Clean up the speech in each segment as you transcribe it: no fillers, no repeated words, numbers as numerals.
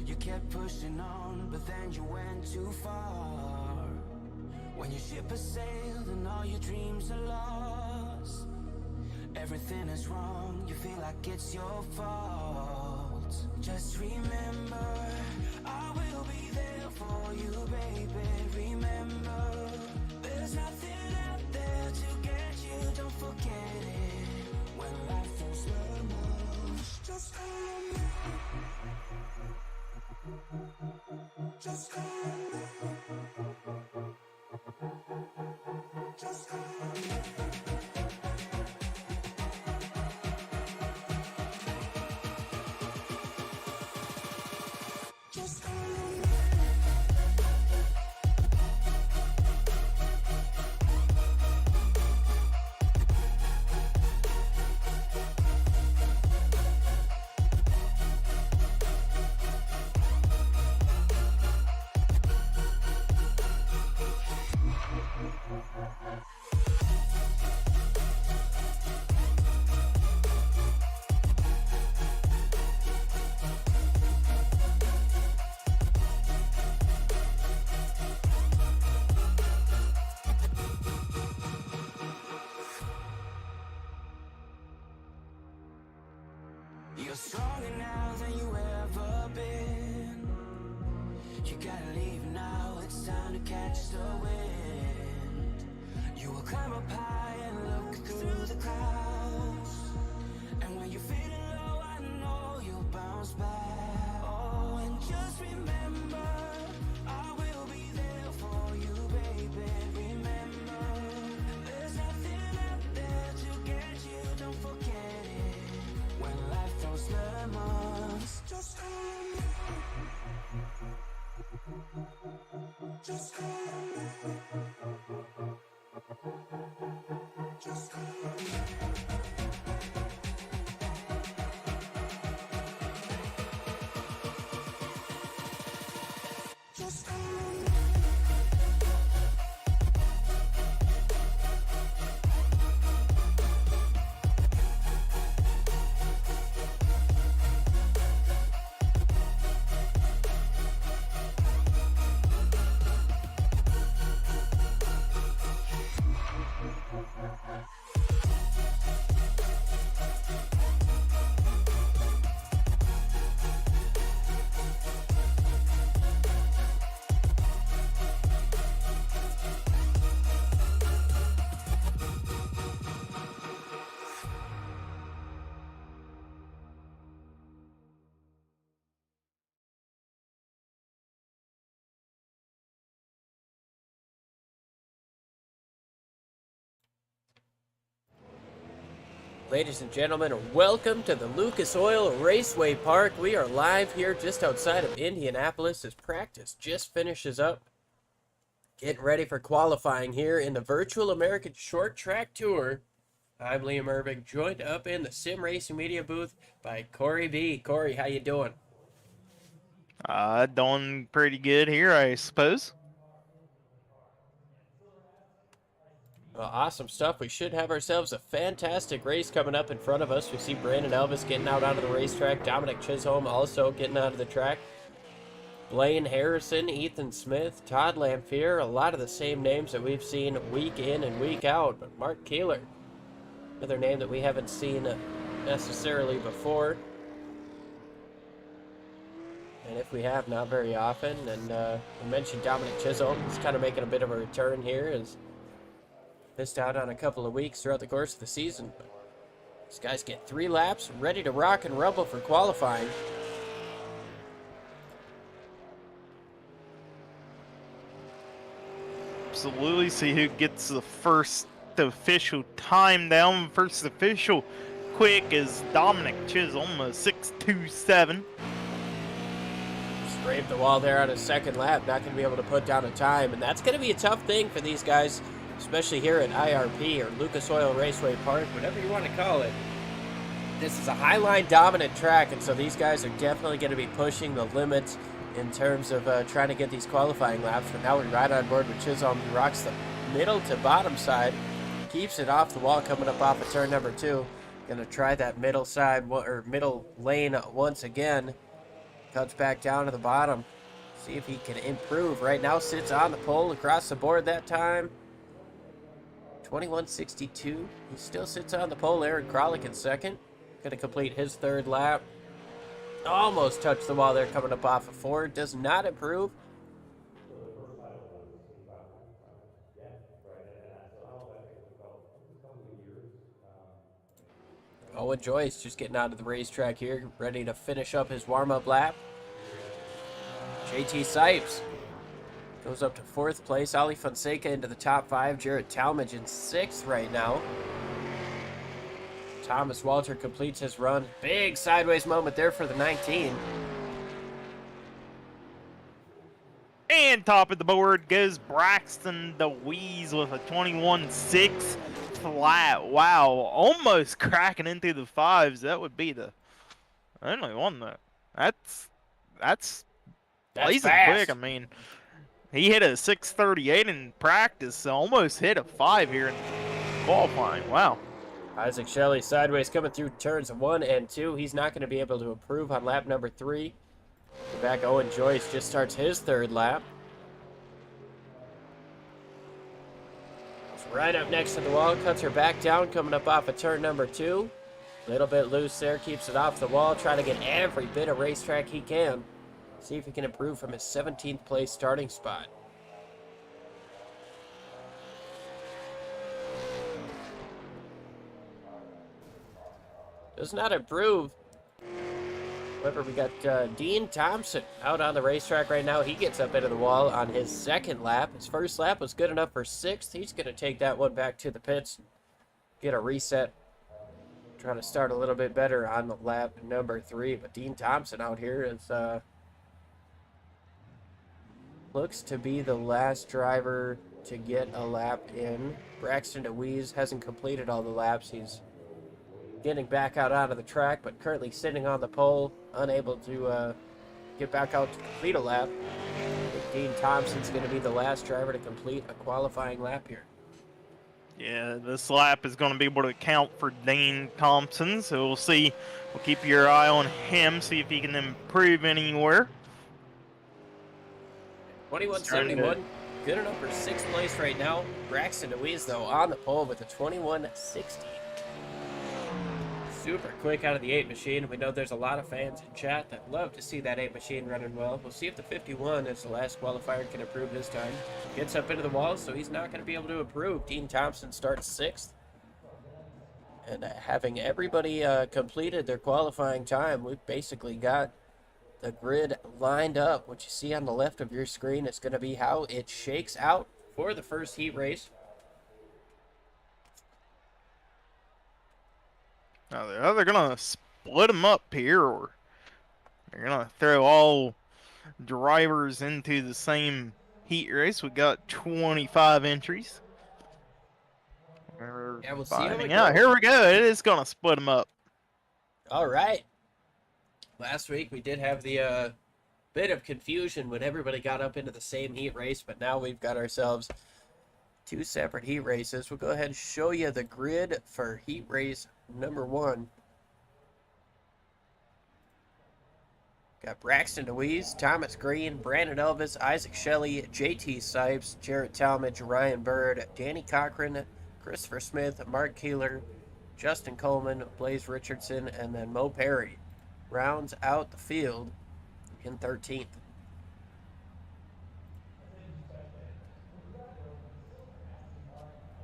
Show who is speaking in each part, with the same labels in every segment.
Speaker 1: You kept pushing on, but then you went too far. When your ship has sailed and all your dreams are lost, everything is wrong, you feel like it's your fault. Just remember, I will be there for you, baby. Remember, there's nothing out there to get you, don't forget it. When life throws lemons, just call me. Just call me. Just call me. Just call me. You're stronger now than you ever been. You gotta leave now, it's time to catch the wind. You will climb up high and look through the clouds. And when you're feeling low, I know you'll bounce back. Oh, and just remember, I will be there for you, baby. Remember, there's nothing out there to get you, don't forget it. When life throws lemons, just call me. Just call me. Just call me. Just call me.
Speaker 2: Ladies and gentlemen, welcome to the Lucas Oil Raceway Park. We are live here just outside of Indianapolis as practice just finishes up. Getting ready for qualifying here in the Virtual American Short Track Tour. I'm Liam Irving, joined up in the Sim Racing Media booth by Corey B. Corey, how you doing?
Speaker 3: Doing pretty good here, I suppose.
Speaker 2: Well, awesome stuff. We should have ourselves a fantastic race coming up in front of us. We see Brandon Elvis getting out onto the racetrack. Dominic Chisholm also getting out of the track. Blaine Harrison, Ethan Smith, Todd Lamphere, a lot of the same names that we've seen week in and week out. But Mark Keeler, another name that we haven't seen necessarily before. And if we have, not very often. And we mentioned Dominic Chisholm. He's kind of making a bit of a return here as missed out on a couple of weeks throughout the course of the season. But these guys get 3 laps, ready to rock and rumble for qualifying.
Speaker 3: Absolutely. See who gets the first official time down. First official quick is Dominic Chisholm, 6:27.
Speaker 2: Scraped the wall there on his second lap. Not going to be able to put down a time. And that's going to be a tough thing for these guys, especially here at IRP or Lucas Oil Raceway Park, whatever you want to call it. This is a highline dominant track, and so these guys are definitely going to be pushing the limits in terms of trying to get these qualifying laps. But now we're right on board with Chisholm. He rocks the middle to bottom side, keeps it off the wall coming up off of turn number 2. Going to try that middle side or middle lane once again. Cuts back down to the bottom. See if he can improve. Right now sits on the pole across the board that time. 21.62. He still sits on the pole. Aaron Kralik in second. Going to complete his third lap. Almost touched the wall there coming up off of 4. Does not improve. Owen Joyce just getting out of the racetrack here, ready to finish up his warm-up lap. JT Sipes goes up to 4th place. Ali Fonseca into the top 5. Jarrett Talmadge in 6th right now. Thomas Walter completes his run. Big sideways moment there for the 19.
Speaker 3: And top of the board goes Braxton DeWeese with a 21.6 flat. Wow, almost cracking into the 5s. That would be the only one that. That's blazing
Speaker 2: fast.
Speaker 3: quick. I mean, he hit a 6:38 in practice, so almost hit a 5 here in qualifying. Wow.
Speaker 2: Isaac Shelley sideways coming through turns 1 and 2. He's not going to be able to improve on lap number 3. Back Owen Joyce just starts his 3rd lap. It's right up next to the wall. Cuts her back down coming up off of turn number 2. Little bit loose there. Keeps it off the wall. Trying to get every bit of racetrack he can. See if he can improve from his 17th place starting spot. Does not improve. However, we got Dean Thompson out on the racetrack right now. He gets up into the wall on his 2nd lap. His 1st lap was good enough for 6th. He's going to take that one back to the pits. Get a reset. Trying to start a little bit better on the lap number 3. But Dean Thompson out here is looks to be the last driver to get a lap in. Braxton DeWeese hasn't completed all the laps. He's getting back out onto the track, but currently sitting on the pole, unable to get back out to complete a lap. Dean Thompson's going to be the last driver to complete a qualifying lap here.
Speaker 3: Yeah, this lap is going to be able to count for Dean Thompson, so we'll see. We'll keep your eye on him, see if he can improve anywhere.
Speaker 2: 21.71, good enough for 6th place right now. Braxton DeWeese, though, on the pole with a 21.60. Super quick out of the 8 machine. We know there's a lot of fans in chat that love to see that 8 machine running well. We'll see if the 51, as the last qualifier, can improve this time. Gets up into the wall, so he's not going to be able to improve. Dean Thompson starts 6th. And having everybody completed their qualifying time, we've basically got the grid lined up. What you see on the left of your screen is going to be how it shakes out for the first heat race.
Speaker 3: Now they're either gonna split them up here, or they're gonna throw all drivers into the same heat race. We got 25 entries.
Speaker 2: Yeah, we'll see how it
Speaker 3: Out.
Speaker 2: goes.
Speaker 3: Here we go. It is gonna split them up.
Speaker 2: All right. Last week we did have the bit of confusion when everybody got up into the same heat race, but now we've got ourselves 2 separate heat races. We'll go ahead and show you the grid for heat race number 1. Got Braxton DeWeese, Thomas Green, Brandon Elvis, Isaac Shelley, JT Sipes, Jarrett Talmadge, Ryan Bird, Danny Cochran, Christopher Smith, Mark Keeler, Justin Coleman, Blaze Richardson, and then Mo Perry rounds out the field in 13th.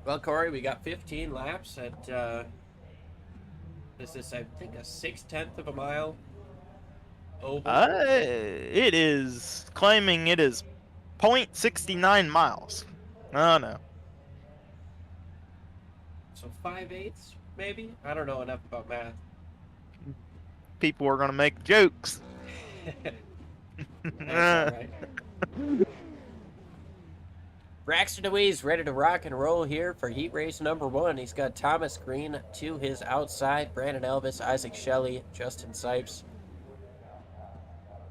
Speaker 2: Well, Corey, we got 15 laps at, this is, I think, a 6/10 of a mile oval.
Speaker 3: It is claiming it is 0.69 miles. Oh, no.
Speaker 2: So 5/8, maybe? I don't know enough about math.
Speaker 3: People are going to make jokes.
Speaker 2: That's all right. Braxton DeWeese ready to rock and roll here for heat race number 1. He's got Thomas Green to his outside, Brandon Elvis, Isaac Shelley, Justin Sipes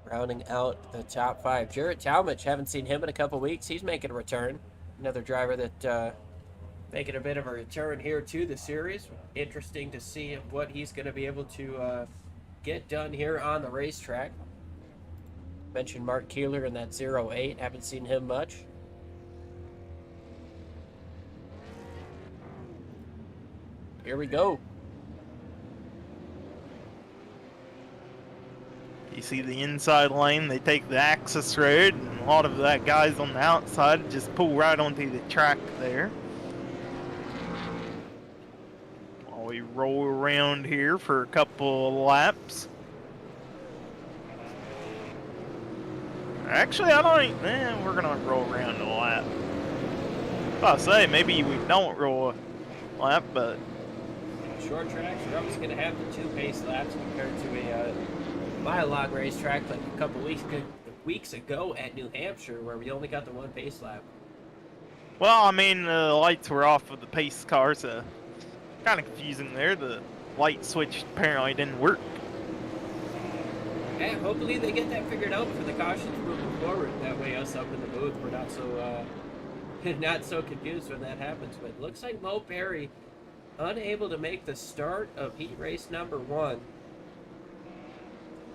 Speaker 2: rounding out the top 5. Jarrett Talmadge, haven't seen him in a couple weeks. He's making a return. Another driver that making a bit of a return here to the series. Interesting to see what he's going to be able to get done here on the racetrack. Mentioned Mark Keeler in that 08. Haven't seen him much. Here we go.
Speaker 3: You see the inside lane, they take the access road, and a lot of that guys on the outside just pull right onto the track there. While we roll around here for a couple of laps. Actually, I don't think, we're gonna roll around a lap. I say, maybe we don't roll a lap, but
Speaker 2: Short tracks, you're always going to have the 2 pace laps compared to a mile-long racetrack like a couple weeks ago at New Hampshire, where we only got the 1 pace lap.
Speaker 3: well, I mean, the lights were off of the pace car, so kind of confusing there. The light switch apparently didn't work.
Speaker 2: Yeah, hopefully they get that figured out for the cautions moving forward. That way, us up in the booth, we're not so not so confused when that happens. But it looks like Mo Perry unable to make the start of heat race number 1.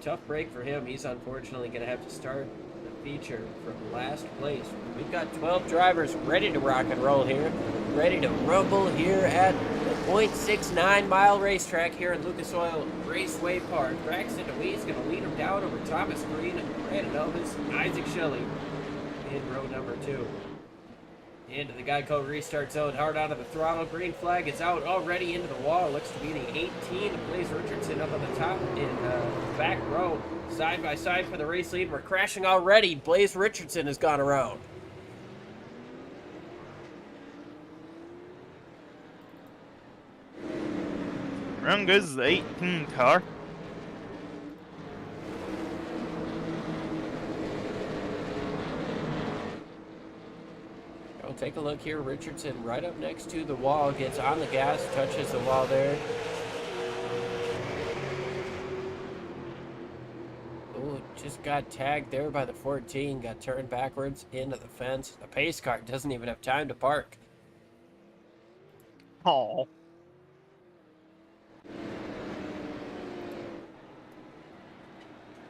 Speaker 2: Tough break for him. He's unfortunately going to have to start the feature from last place. We've got 12 drivers ready to rock and roll here, ready to rumble here at the .69 mile racetrack here in Lucas Oil Raceway Park. Braxton DeWeese going to lead him down over Thomas Green and Brandon Elvis, Isaac Shelley in row number 2. Into the Geico restart zone, hard onto the throttle. Green flag is out already into the wall. Looks to be the 18. Blaze Richardson up on the top in back row. Side by side for the race lead. We're crashing already. Blaze Richardson has gone around.
Speaker 3: Around goes the 18 car.
Speaker 2: Take a look here. Richardson right up next to the wall, gets on the gas, touches the wall there. Oh, just got tagged there by the 14, got turned backwards into the fence. The pace car doesn't even have time to park.
Speaker 3: Oh.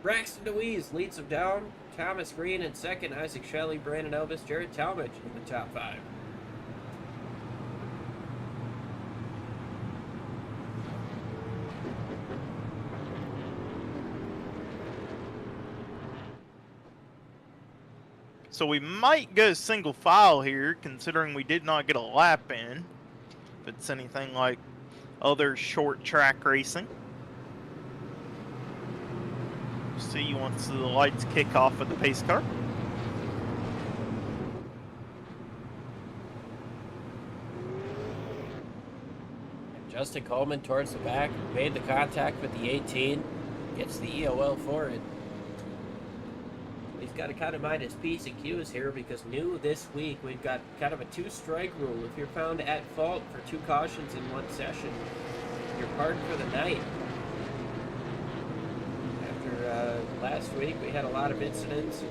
Speaker 2: Braxton DeWeese leads him down. Thomas Green in second. Isaac Shelley, Brandon Elvis, Jared Talmadge in the top 5.
Speaker 3: So we might go single file here, considering we did not get a lap in. If it's anything like other short track racing. See once the lights kick off of the pace car.
Speaker 2: Justin Coleman towards the back, made the contact with the 18, gets the EOL for it. He's got to kind of mind his P's and Q's here, because new this week we've got kind of a 2-strike rule. If you're found at fault for 2 cautions in 1 session, you're pardoned for the night. Last week we had a lot of incidents.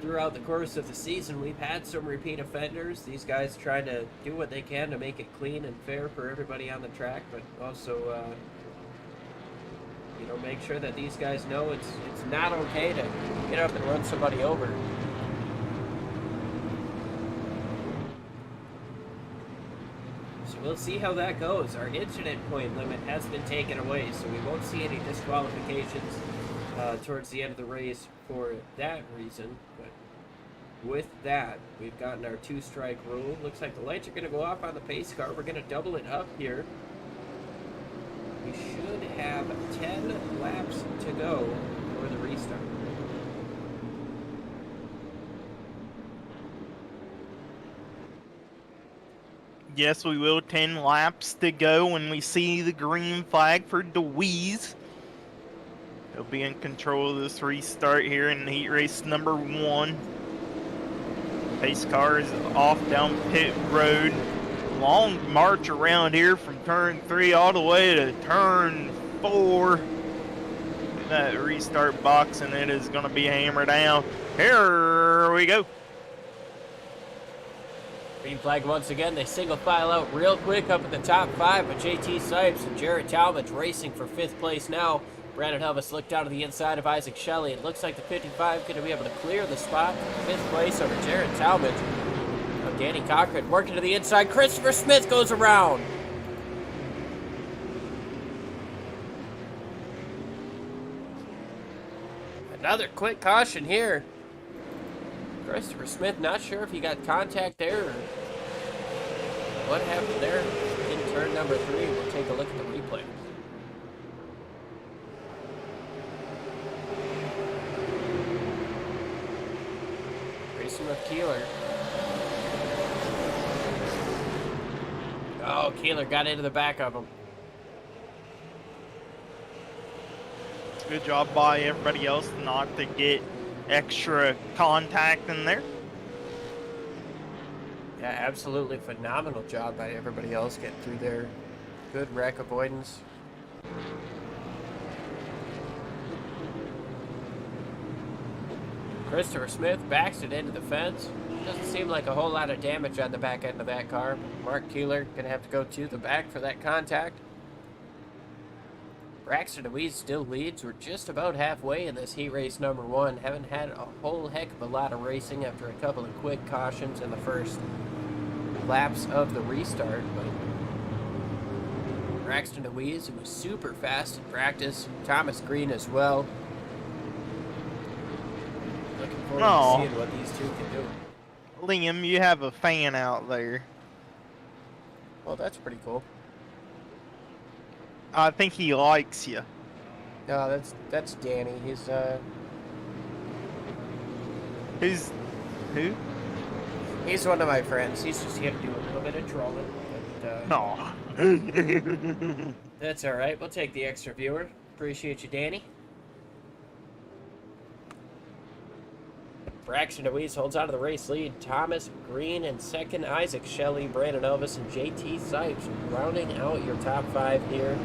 Speaker 2: Throughout the course of the season, we've had some repeat offenders. These guys trying to do what they can to make it clean and fair for everybody on the track, but also, you know, make sure that these guys know it's not okay to get up and run somebody over. So we'll see how that goes. Our incident point limit has been taken away, so we won't see any disqualifications towards the end of the race for that reason. But with that, we've gotten our 2-strike rule. Looks like the lights are going to go off on the pace car. We're going to double it up here. We should have 10 laps to go for the restart.
Speaker 3: Yes, we will. 10 laps to go when we see the green flag for DeWeese. He'll be in control of this restart here in heat race number 1. Pace car is off down pit road. Long march around here from turn 3 all the way to turn 4. That restart box, and it is going to be hammered down. Here we go.
Speaker 2: Green flag once again. They single file out real quick up at the top 5 with JT Sipes and Jared Talmadge racing for 5th place now. Brandon Elvis looked down to the inside of Isaac Shelley. It looks like the 55 going to be able to clear the spot. 5th place over Jared Talmadge. Now Danny Cochran working to the inside. Christopher Smith goes around. Another quick caution here. Christopher Smith, not sure if he got contact there or what happened there in turn number 3. We'll take a look at the replay. Racing with Keeler. Oh, Keeler got into the back of him.
Speaker 3: Good job by everybody else not to get extra contact in there.
Speaker 2: Yeah, absolutely phenomenal job by everybody else getting through there. Good wreck avoidance. Christopher Smith backs it into the fence. Doesn't seem like a whole lot of damage on the back end of that car. Mark Keeler gonna have to go to the back for that contact. Braxton DeWeese still leads. We're just about halfway in this heat race number 1. Haven't had a whole heck of a lot of racing after a couple of quick cautions in the first laps of the restart. But Braxton DeWeese, who was super fast in practice. Thomas Green as well. Looking forward to seeing what these two can do.
Speaker 3: Liam, you have a fan out there.
Speaker 2: Well, that's pretty cool.
Speaker 3: I think he likes you.
Speaker 2: No, that's Danny. He's
Speaker 3: Who's who?
Speaker 2: he's one of my friends. He's just here to do a little bit of trolling. But,
Speaker 3: No.
Speaker 2: that's all right. We'll take the extra viewer. Appreciate you, Danny. Braxton DeWeese holds out of the race lead. Thomas Green in second. Isaac Shelley, Brandon Elvis, and JT Sipes rounding out your top 5 here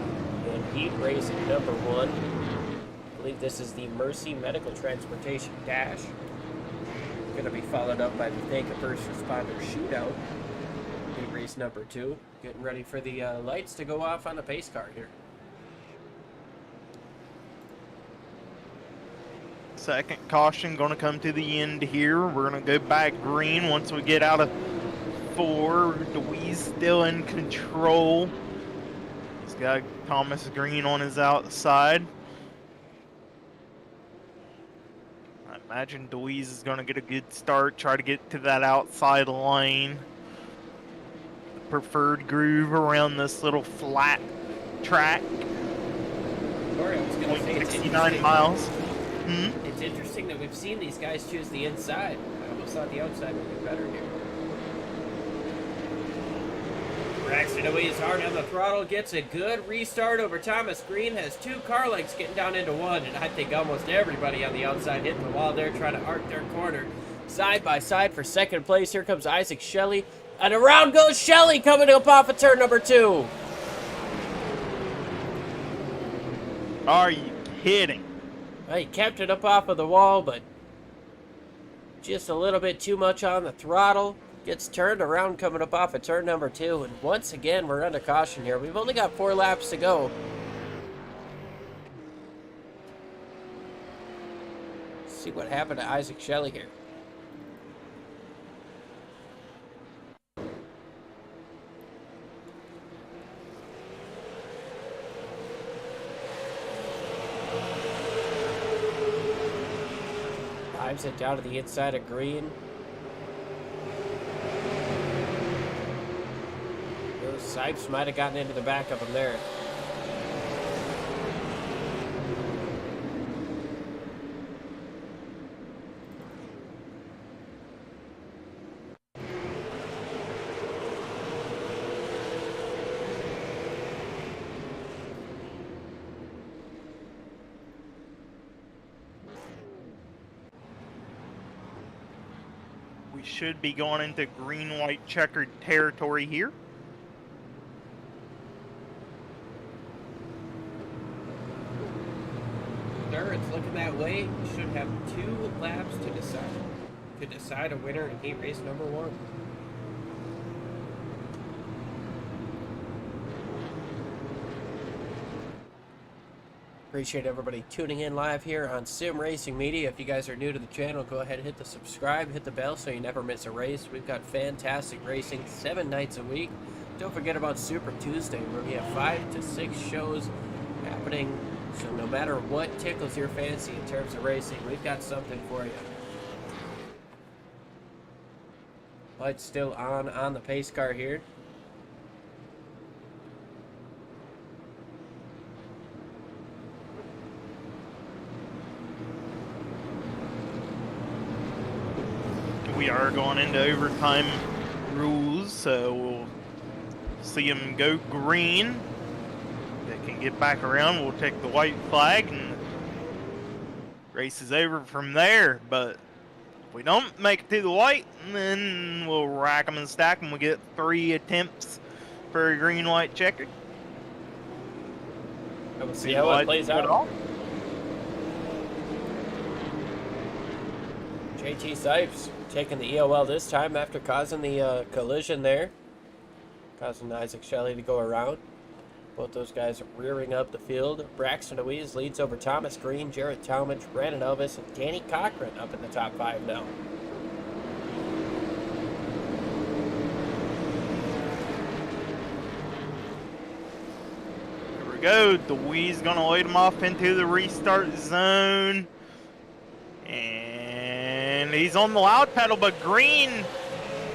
Speaker 2: in heat race number 1. I believe this is the Mercy Medical Transportation Dash. Going to be followed up by the Thank a First Responder Shootout. Heat race number 2. Getting ready for the lights to go off on the pace car here.
Speaker 3: Second caution going to come to the end here. We're going to go back green once we get out of 4. DeWeese still in control. He's got Thomas Green on his outside. I imagine DeWeese is going to get a good start, try to get to that outside lane. The preferred groove around this little flat track.
Speaker 2: Sorry, I was going to say
Speaker 3: 69 miles.
Speaker 2: It's interesting that we've seen these guys choose the inside. I almost thought the outside would be better here. Braxton DeWeese hard on the throttle, gets a good restart over Thomas Green, has 2 car lengths getting down into 1, and I think almost everybody on the outside hitting the wall there trying to arc their corner. Side by side for second place, here comes Isaac Shelley, and around goes Shelley coming up off of turn number 2.
Speaker 3: Are you kidding?
Speaker 2: Well, he kept it up off of the wall, but just a little bit too much on the throttle. Gets turned around coming up off of turn number 2. And once again, we're under caution here. We've only got 4 laps to go. Let's see what happened to Isaac Shelley here. Drives it down to the inside of Green. Sipes might have gotten into the back of him there.
Speaker 3: We should be going into green-white checkered territory here.
Speaker 2: Sir, it's looking that way. We should have 2 laps to decide a winner in heat race number 1. Appreciate everybody tuning in live here on Sim Racing Media. If you guys are new to the channel, go ahead and hit the subscribe, hit the bell so you never miss a race. We've got fantastic racing 7 nights a week. Don't forget about Super Tuesday, where we have 5 to 6 shows happening. So no matter what tickles your fancy in terms of racing, we've got something for you. Lights still on the pace car here.
Speaker 3: We are going into overtime rules, so we'll see them go green. They can get back around. We'll take the white flag, and the race is over from there. But if we don't make it to the white, then we'll rack them and stack them. We get 3 attempts for a green-white checker.
Speaker 2: And we'll see how it plays out. JT Sipes taking the EOL this time after causing the collision there. Causing Isaac Shelley to go around. Both those guys rearing up the field. Braxton Deweese leads over Thomas Green, Jared Talmadge, Brandon Elvis, and Danny Cochran up in the top 5 now.
Speaker 3: Here we go. Deweese gonna lead him off into the restart zone. And he's on the loud pedal, but Green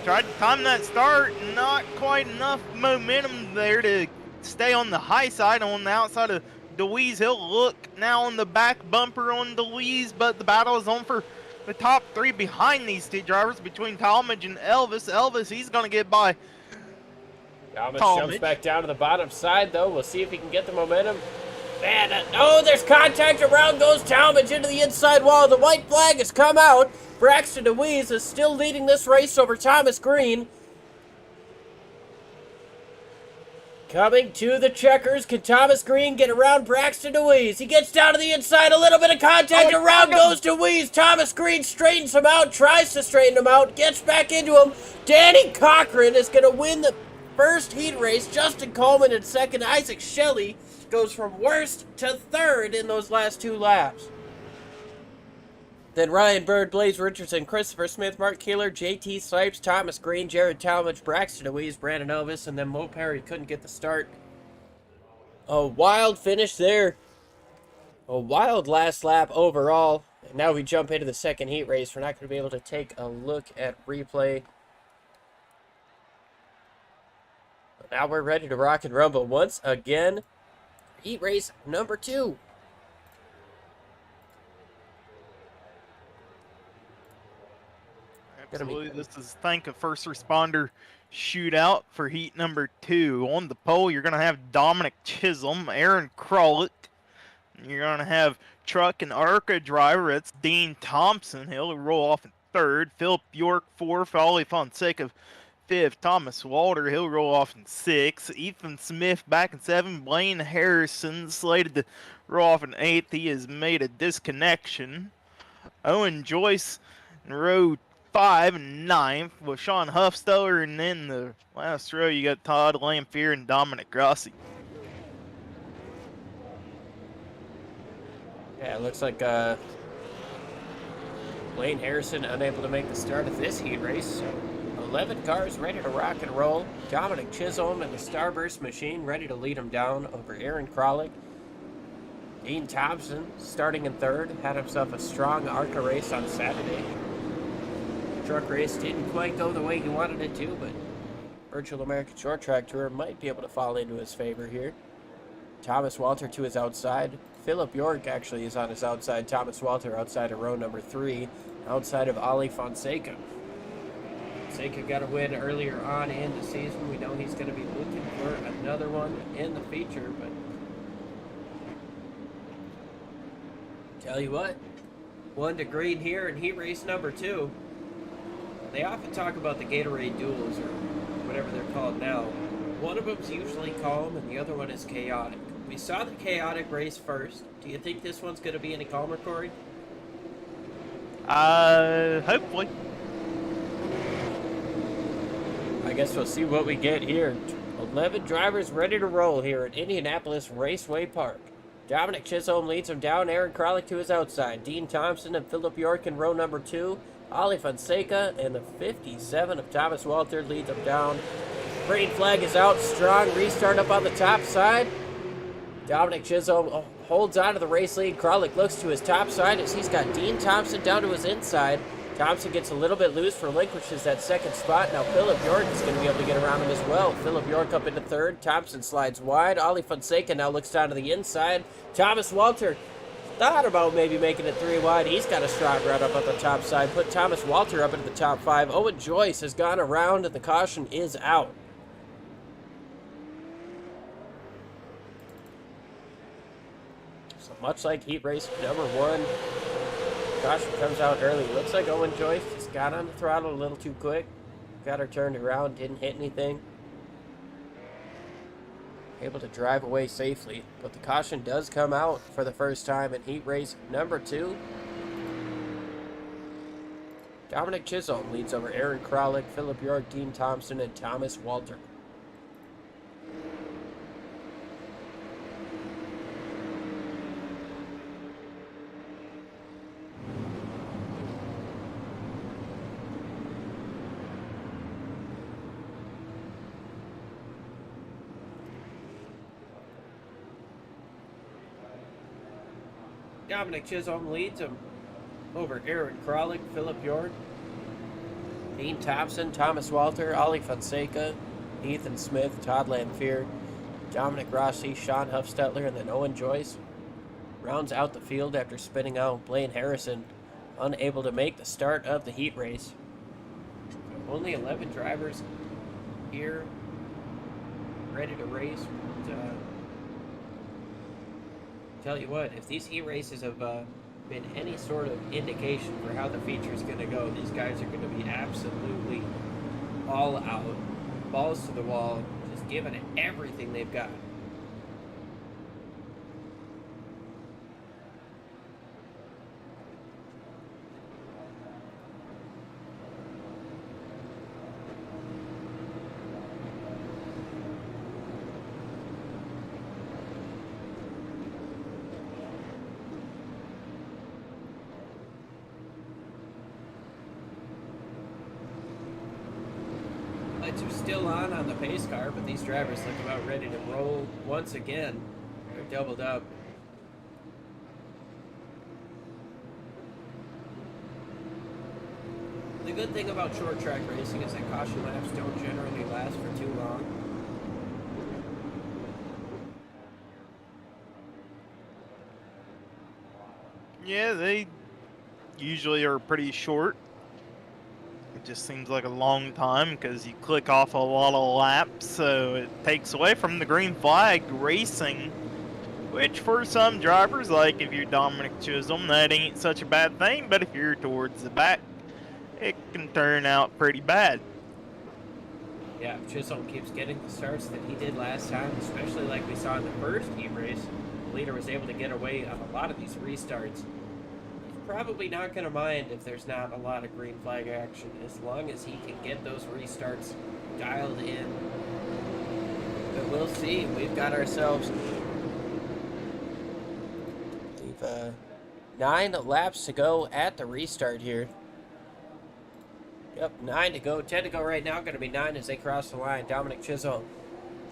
Speaker 3: tried to time that start. Not quite enough momentum there to stay on the high side. On the outside of Deweese, he'll look now on the back bumper on Deweese, but the battle is on for the top 3 behind these 2 drivers between Talmadge and Elvis. Elvis, he's going to get by
Speaker 2: Talmadge jumps back down to the bottom side, though. We'll see if he can get the momentum. Man, oh, there's contact. Around goes Talmadge into the inside wall. The white flag has come out. Braxton Deweese is still leading this race over Thomas Green. Coming to the checkers. Can Thomas Green get around Braxton Deweese? He gets down to the inside. A little bit of contact. Around goes Deweese. Thomas Green straightens him out. Tries to straighten him out. Gets back into him. Danny Cochran is going to win the first heat race. Justin Coleman in second. Isaac Shelley goes from worst to 3rd in those last 2 laps. Then Ryan Bird, Blaze Richardson, Christopher Smith, Mark Keeler, JT Sipes, Thomas Green, Jared Talmadge, Braxton Deweese, Brandon Elvis, and then Mo Perry couldn't get the start. A wild finish there. A wild last lap overall. And now we jump into the second heat race. We're not going to be able to take a look at replay. But now we're ready to rock and rumble once again. Heat race number 2.
Speaker 3: Absolutely. This is a first responder shootout for heat number 2. On the pole, you're going to have Dominic Chisholm, Aaron Krolick. You're going to have truck and ARCA driver. That's Dean Thompson. He'll roll off in 3rd. Philip York 4th. Ollie Fonseca 5th. Thomas Walter, he'll roll off in 6th. Ethan Smith back in 7th. Blaine Harrison slated to roll off in 8th. He has made a disconnection. Owen Joyce in row 5 and 9th with Sean Huffsteller, and then the last row you got Todd Lamphere and Dominic Grossi.
Speaker 2: Yeah, it looks like Blaine Harrison unable to make the start of this heat race. So 11 cars ready to rock and roll. Dominic Chisholm and the Starburst machine ready to lead him down over Aaron Krolick. Dean Thompson starting in 3rd. Had himself a strong ARCA race on Saturday. Truck race didn't quite go the way he wanted it to, but Virtual American Short Track Tour might be able to fall into his favor here. Thomas Walter to his outside. Philip York actually is on his outside. Thomas Walter outside of row number 3, outside of Ollie Fonseca. Fonseca got a win earlier on in the season. We know he's going to be looking for another one in the feature, but tell you what, 1 to green here in heat race number 2. They often talk about the Gatorade duels, or whatever they're called now. One of them's usually calm, and the other one is chaotic. We saw the chaotic race first. Do you think this one's going to be any calmer, Corey?
Speaker 3: Hopefully.
Speaker 2: I guess we'll see what we get here. 11 drivers ready to roll here at Indianapolis Raceway Park. Dominic Chisholm leads him down. Aaron Kralik to his outside. Dean Thompson and Philip York in row number 2. Ollie Fonseca and the 57 of Thomas Walter leads him down. Green flag is out. Strong restart up on the top side. Dominic Chisholm holds on to the race lead. Kralik looks to his top side as he's got Dean Thompson down to his inside. Thompson gets a little bit loose, relinquishes that second spot. Now Philip York is going to be able to get around him as well. Philip York up into third. Thompson slides wide. Ollie Fonseca now looks down to the inside. Thomas Walter thought about maybe making it 3 wide. He's got a strong run up on the top side. Put Thomas Walter up into the top 5. Owen Joyce has gone around and the caution is out. So much like heat race number 1, caution comes out early. Looks like Owen Joyce just got on the throttle a little too quick. Got her turned around, didn't hit anything. Able to drive away safely, but the caution does come out for the first time in heat race number 2. Dominic Chisholm leads over Aaron Kralik, Philip York, Dean Thompson, and Thomas Walter. Dominic Chisholm leads him over Aaron Kralik, Philip York, Dean Thompson, Thomas Walter, Ollie Fonseca, Ethan Smith, Todd Lamphere, Dominic Rossi, Sean Huffstetler, and then Owen Joyce rounds out the field after spinning out Blaine Harrison, unable to make the start of the heat race. Only 11 drivers here ready to race. Tell you what, if these heat races have been any sort of indication for how the feature is going to go, these guys are going to be absolutely all out, balls to the wall, just giving it everything they've got. Lights are still on the pace car, but these drivers look about ready to roll once again. They're doubled up. The good thing about short track racing is that caution laps don't generally last for too long.
Speaker 3: Yeah, they usually are pretty short. It just seems like a long time because you click off a lot of laps, so it takes away from the green flag racing, which for some drivers, like if you're Dominic Chisholm, that ain't such a bad thing, but if you're towards the back, it can turn out pretty bad.
Speaker 2: Yeah, if Chisholm keeps getting the starts that he did last time, especially like we saw in the first heat race, the leader was able to get away on a lot of these restarts. Probably not going to mind if there's not a lot of green flag action, as long as he can get those restarts dialed in. But we'll see. We've got ourselves 9 laps to go at the restart here. Yep, 9 to go. 10 to go right now. Going to be 9 as they cross the line. Dominic Chisholm,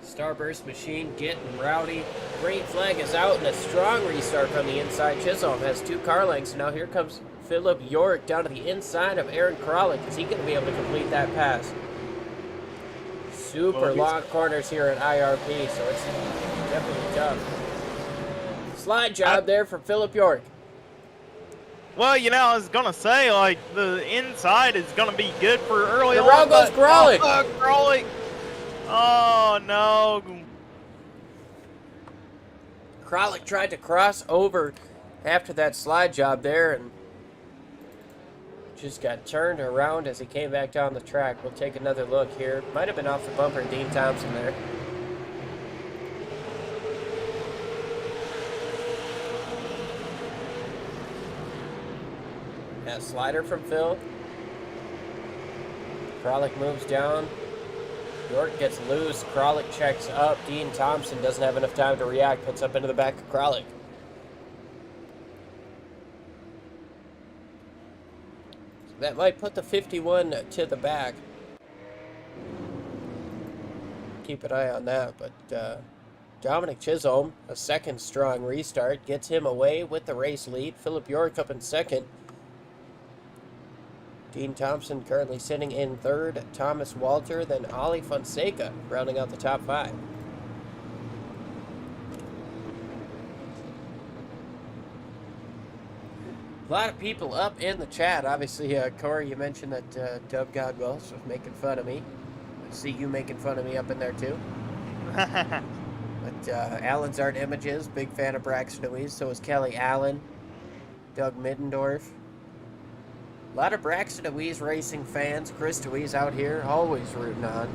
Speaker 2: Starburst machine getting rowdy. Green flag is out and a strong restart from the inside. Chisholm has 2 car lengths. Now here comes Philip York down to the inside of Aaron Kralik. Is he going to be able to complete that pass? Super long corners here at IRP, so it's definitely tough. Slide job there for Philip York.
Speaker 3: Well, you know, I was going to say, like, the inside is going to be good for early on.
Speaker 2: Around goes Kralik.
Speaker 3: Kralik. Oh, no.
Speaker 2: Kralik tried to cross over after that slide job there and just got turned around as he came back down the track. We'll take another look here. Might have been off the bumper, Dean Thompson there. Yeah, slider from Phil. Kralik moves down. York gets loose. Kralik checks up. Dean Thompson doesn't have enough time to react. Puts up into the back of Kralik. That might put the 51 to the back. Keep an eye on that, but Dominic Chisholm, a second strong restart, gets him away with the race lead. Philip York up in second. Dean Thompson currently sitting in third. Thomas Walter, then Ali Fonseca rounding out the top 5. A lot of people up in the chat. Obviously, Corey, you mentioned that Dub Godwell was making fun of me. I see you making fun of me up in there, too. But Alan's Art Images, big fan of Braxton Deweese. So is Kelly Allen, Doug Middendorf. A lot of Braxton Deweese racing fans. Chris Deweese out here, always rooting on.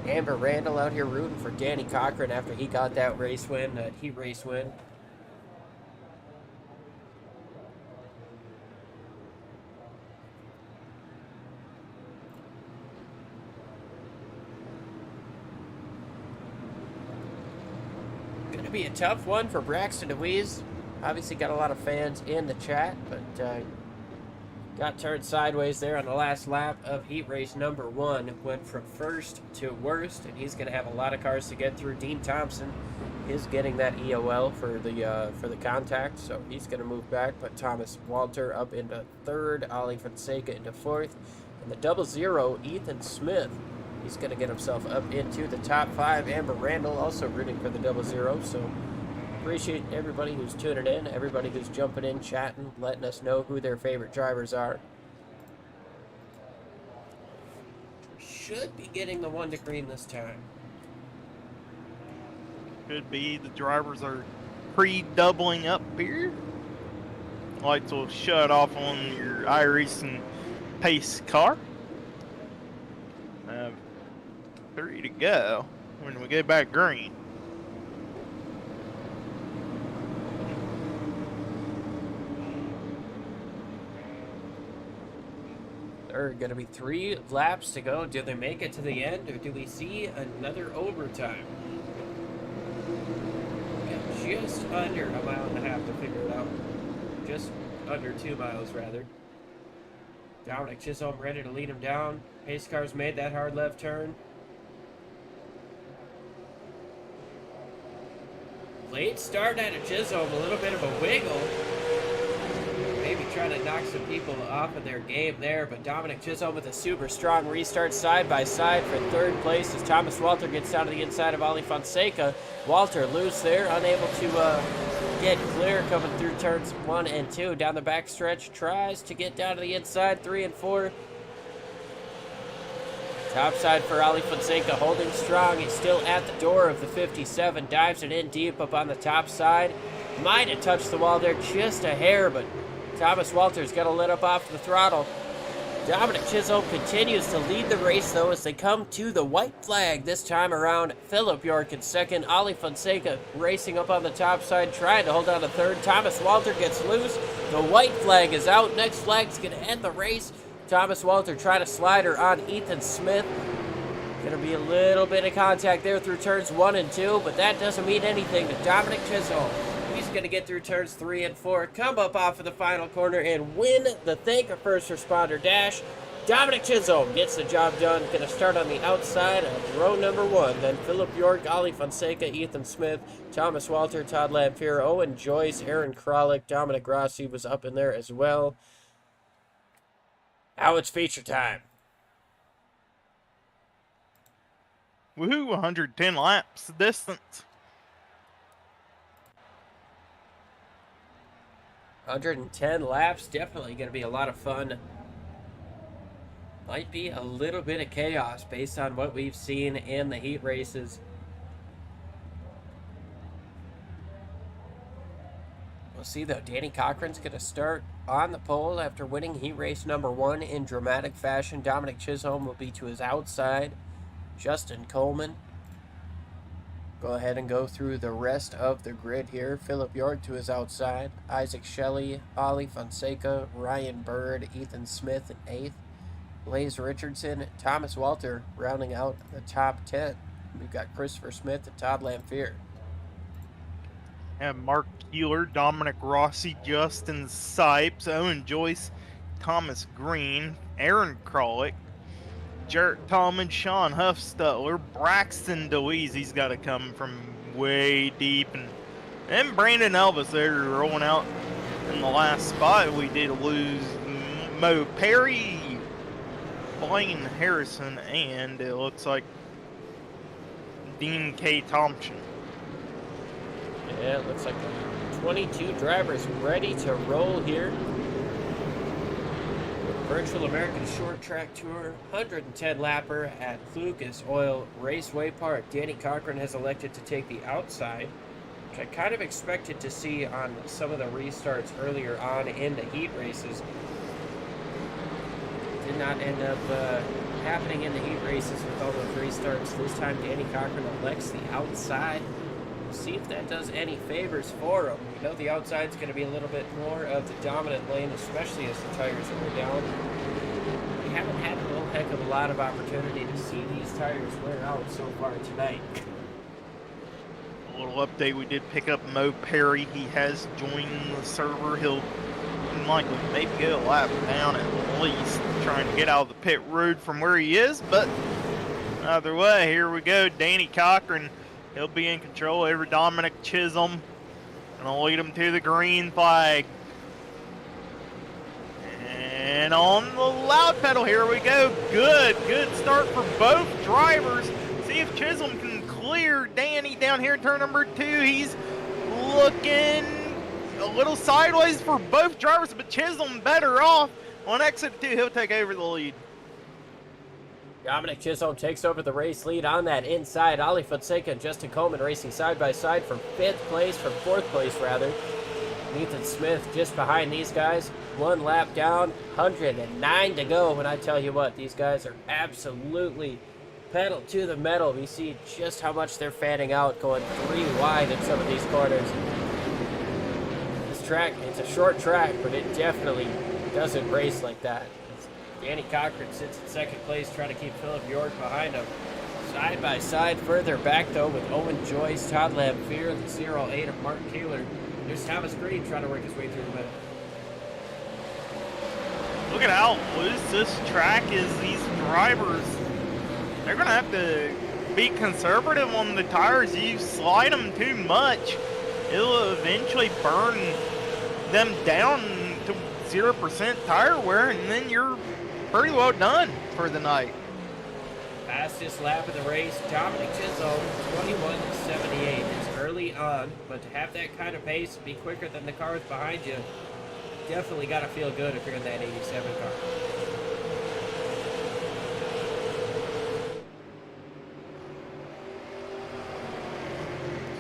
Speaker 2: Amber Randall out here rooting for Danny Cochran after he got that race win, that heat race win. Be a tough one for Braxton Deweese. Obviously got a lot of fans in the chat, but got turned sideways there on the last lap of heat race number 1. Went from first to worst, and he's going to have a lot of cars to get through. Dean Thompson is getting that EOL for the contact, so he's going to move back. But Thomas Walter up into third, Ali Fonseca into fourth, and the 00 Ethan Smith. He's going to get himself up into the top 5. Amber Randall also rooting for the 00. So appreciate everybody who's tuning in, everybody who's jumping in, chatting, letting us know who their favorite drivers are. Should be getting the 1 to green this time.
Speaker 3: Could be. The drivers are pre-doubling up here. Lights will shut off on your iRacing pace car. 3 to go when we get back green.
Speaker 2: There are going to be 3 laps to go. Do they make it to the end, or do we see another overtime? Yeah, just under a mile and a half to figure it out. Just under 2 miles, rather. Dominic Chisholm ready to lead him down. Pace car's made that hard left turn. Late start out of Chisholm, a little bit of a wiggle. Maybe trying to knock some people off of their game there, but Dominic Chisholm with a super strong restart side by side for third place as Thomas Walter gets down to the inside of Ali Fonseca. Walter loose there, unable to get clear coming through turns 1 and 2. Down the back stretch, tries to get down to the inside, 3 and 4. Top side for Ali Fonseca, holding strong. He's still at the door of the 57. Dives it in deep up on the top side. Might have touched the wall there just a hair, but Thomas Walter's got to let up off the throttle. Dominic Chisholm continues to lead the race, though, as they come to the white flag this time around. Philip York in second. Ali Fonseca racing up on the top side, trying to hold on to third. Thomas Walter gets loose. The white flag is out. Next flag's going to end the race. Thomas Walter trying to slide her on Ethan Smith. Going to be a little bit of contact there through turns 1 and 2, but that doesn't mean anything to Dominic Chisholm. He's going to get through turns 3 and 4, come up off of the final corner, and win the Thank a First Responder Dash. Dominic Chisholm gets the job done. Going to start on the outside of row number 1. Then Philip York, Ali Fonseca, Ethan Smith, Thomas Walter, Todd Lamphere, Owen Joyce, Aaron Kralik, Dominic Rossi was up in there as well. Now it's feature time.
Speaker 3: Woohoo, 110 laps distance.
Speaker 2: 110 laps, definitely going to be a lot of fun. Might be a little bit of chaos based on what we've seen in the heat races. We'll see, though. Danny Cochran's going to start on the pole after winning heat race number 1 in dramatic fashion. Dominic Chisholm will be to his outside. Justin Coleman. Go ahead and go through the rest of the grid here. Philip York to his outside. Isaac Shelley, Ali Fonseca, Ryan Bird, Ethan Smith in 8th. Blaze Richardson, Thomas Walter rounding out the top 10. We've got Christopher Smith and Todd Lamphere.
Speaker 3: And Mark Keeler, Dominic Rossi, Justin Sipes, Owen Joyce, Thomas Green, Aaron Krolick, Jarrett Tallman, Sean Huffstutler, Braxton DeWeese. He's got to come from way deep. And Brandon Elvis there rolling out in the last spot. We did lose Mo Perry, Blaine Harrison, and it looks like Dean K. Thompson.
Speaker 2: Yeah, it looks like 22 drivers ready to roll here. Virtual American Short Track Tour 110 lapper at Lucas Oil Raceway Park. Danny Cochran has elected to take the outside, which I kind of expected to see on some of the restarts earlier on in the heat races. Did not end up happening in the heat races with all those restarts. This time Danny Cochran elects the outside. We'll see if that does any favors for him. We know the outside's going to be a little bit more of the dominant lane, especially as the tires wear down. We haven't had a whole heck of a lot of opportunity to see these tires wear out so far tonight.
Speaker 3: A little update, we did pick up Mo Perry. He has joined the server. He'll likely maybe get a lap down at least, trying to get out of the pit road from where he is. But either way, here we go. Danny Cochran, he'll be in control over Dominic Chisholm, and I'll lead him to the green flag. And on the loud pedal, here we go. Good start for both drivers. See if Chisholm can clear Danny down here in turn number 2. He's looking a little sideways for both drivers, but Chisholm better off. On exit 2, he'll take over the lead.
Speaker 2: Dominic Chisholm takes over the race lead on that inside. Ollie Fonseca and Justin Coleman racing side by side from 4th place rather. Nathan Smith just behind these guys. 1 lap down, 109 to go. And I tell you what, these guys are absolutely pedal to the metal. We see just how much they're fanning out, going 3 wide in some of these corners. This track, it's a short track, but it definitely doesn't race like that. Danny Cochran sits in 2nd place, trying to keep Philip York behind him. Side by side, further back though, with Owen Joyce, Todd Lamphere, the 08 of Mark Keeler. There's Thomas Green trying to work his way through the middle.
Speaker 3: Look at how loose this track is. These drivers, they're going to have to be conservative on the tires. You slide them too much, it'll eventually burn them down to 0% tire wear, and then you're pretty well done for the night.
Speaker 2: Fastest lap of the race, Dominic Chisholm, 21.78. It's early on, but to have that kind of pace, be quicker than the cars behind you, definitely got to feel good if you're in that 87 car.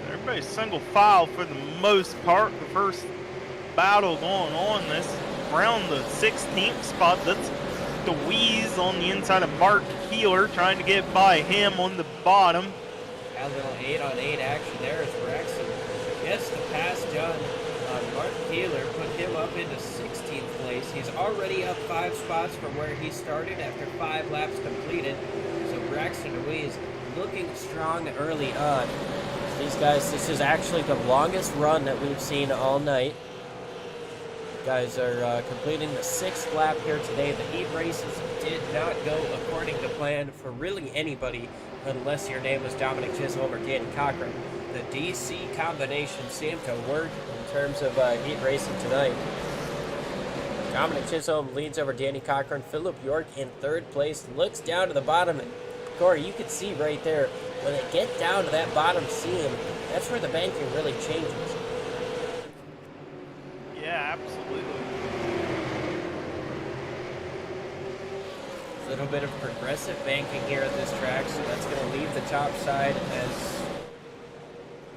Speaker 3: So everybody's single file for the most part. The first battle going on this around the 16th spot. That's DeWeese on the inside of Mark Keeler, trying to get by him on the bottom.
Speaker 2: A little 8-on-8 action there as Braxton gets the pass done on Mark Keeler, put him up into 16th place. He's already up 5 spots from where he started after 5 laps completed. So Braxton DeWeese looking strong early on. These guys, this is actually the longest run that we've seen all night. Guys are completing the 6th lap here today. The heat races did not go according to plan for really anybody, unless your name was Dominic Chisholm or Danny Cochran. The DC combination seemed to work in terms of heat racing tonight. Dominic Chisholm leads over Danny Cochran. Philip York in 3rd place, looks down to the bottom, and Corey, you can see right there, when they get down to that bottom seam, that's where the banking really changes.
Speaker 3: Yeah, absolutely.
Speaker 2: A little bit of progressive banking here at this track, so that's going to leave the top side as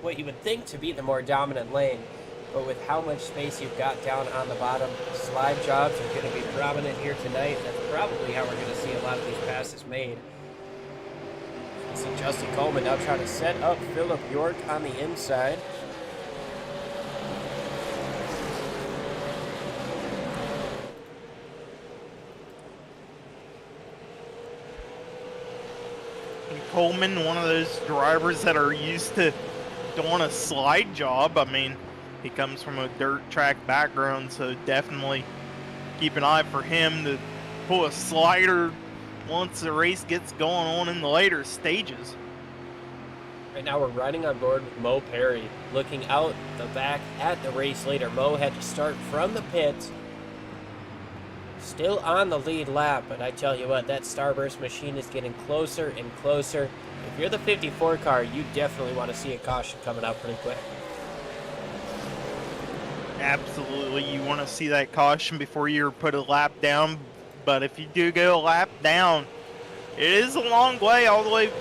Speaker 2: what you would think to be the more dominant lane. But with how much space you've got down on the bottom, slide jobs are going to be prominent here tonight. That's probably how we're going to see a lot of these passes made. So Justin Coleman now trying to set up Philip York on the inside.
Speaker 3: Coleman, one of those drivers that are used to doing a slide job. I mean, he comes from a dirt track background, so definitely keep an eye for him to pull a slider once the race gets going on in the later stages.
Speaker 2: Right now we're riding on board with Mo Perry, looking out the back at the race leader. Mo had to start from the pits, still on the lead lap, but I tell you what, that Starburst machine is getting closer and closer. If you're the 54 car, you definitely want to see a caution coming out pretty quick.
Speaker 3: Absolutely, you want to see that caution before you put a lap down, but if you do go a lap down, it is a long way all the way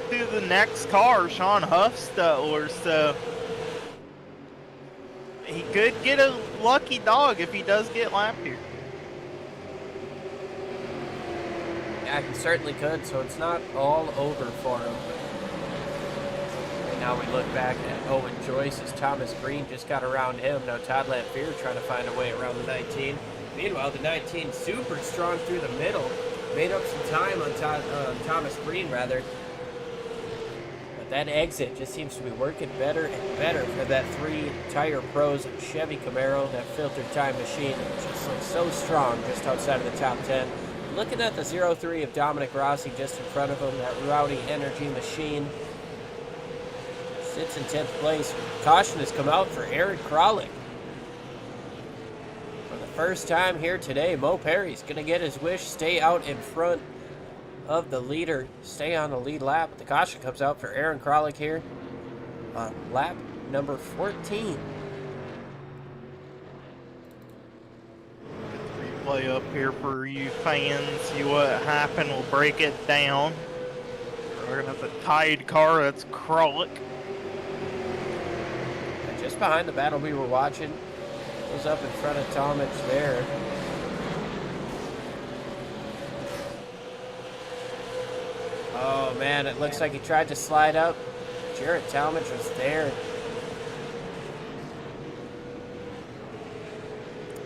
Speaker 3: to the next car, Sean Huffstutler, so he could get a lucky dog if he does get lapped here.
Speaker 2: Yeah, he certainly could, so it's not all over for him. Right now we look back at Owen Joyce as Thomas Green just got around him. Now Todd Lamphere trying to find a way around the 19. Meanwhile, the 19 super strong through the middle. Made up some time on Thomas Green, rather. But that exit just seems to be working better and better for that 3 Tire Pros Chevy Camaro. That filtered time machine just looks so strong just outside of the top 10. Looking at the 0-3 of Dominic Rossi just in front of him, that Rowdy Energy machine sits in 10th place. Caution has come out for Aaron Kralik. For the first time here today, Mo Perry's going to get his wish, stay out in front of the leader, stay on the lead lap. The caution comes out for Aaron Kralik here on lap number 14.
Speaker 3: Replay up here for you fans, see what happened, we'll break it down. We're gonna have the tied car, that's Kralik.
Speaker 2: Just behind the battle we were watching, was up in front of Talmadge there. Oh man, it looks like he tried to slide up. Jarrett Talmadge was there.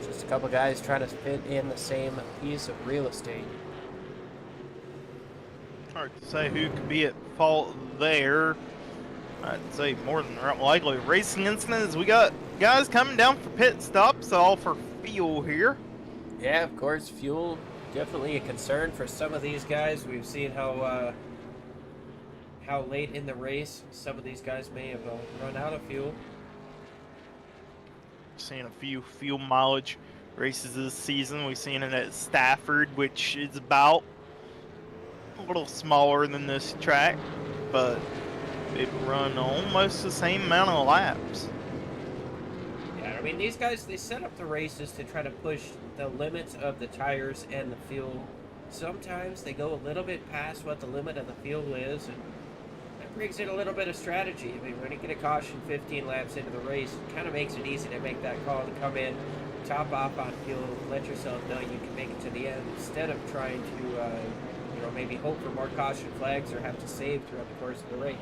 Speaker 2: Just a couple guys trying to fit in the same piece of real estate.
Speaker 3: Hard to say who could be at fault there. I'd say more than likely racing incidents. We got guys coming down for pit stops, all for fuel here.
Speaker 2: Yeah, of course, fuel definitely a concern for some of these guys. We've seen how late in the race some of these guys may have run out of fuel.
Speaker 3: Seen a few fuel mileage races this season. We've seen it at Stafford, which is about a little smaller than this track, but it run almost the same amount of laps.
Speaker 2: Yeah, I mean, these guys, they set up the races to try to push the limits of the tires and the fuel. Sometimes they go a little bit past what the limit of the fuel is, and that brings in a little bit of strategy. I mean, when you get a caution 15 laps into the race, it kind of makes it easy to make that call to come in, top off on fuel, let yourself know you can make it to the end, instead of trying to, maybe hope for more caution flags or have to save throughout the course of the race.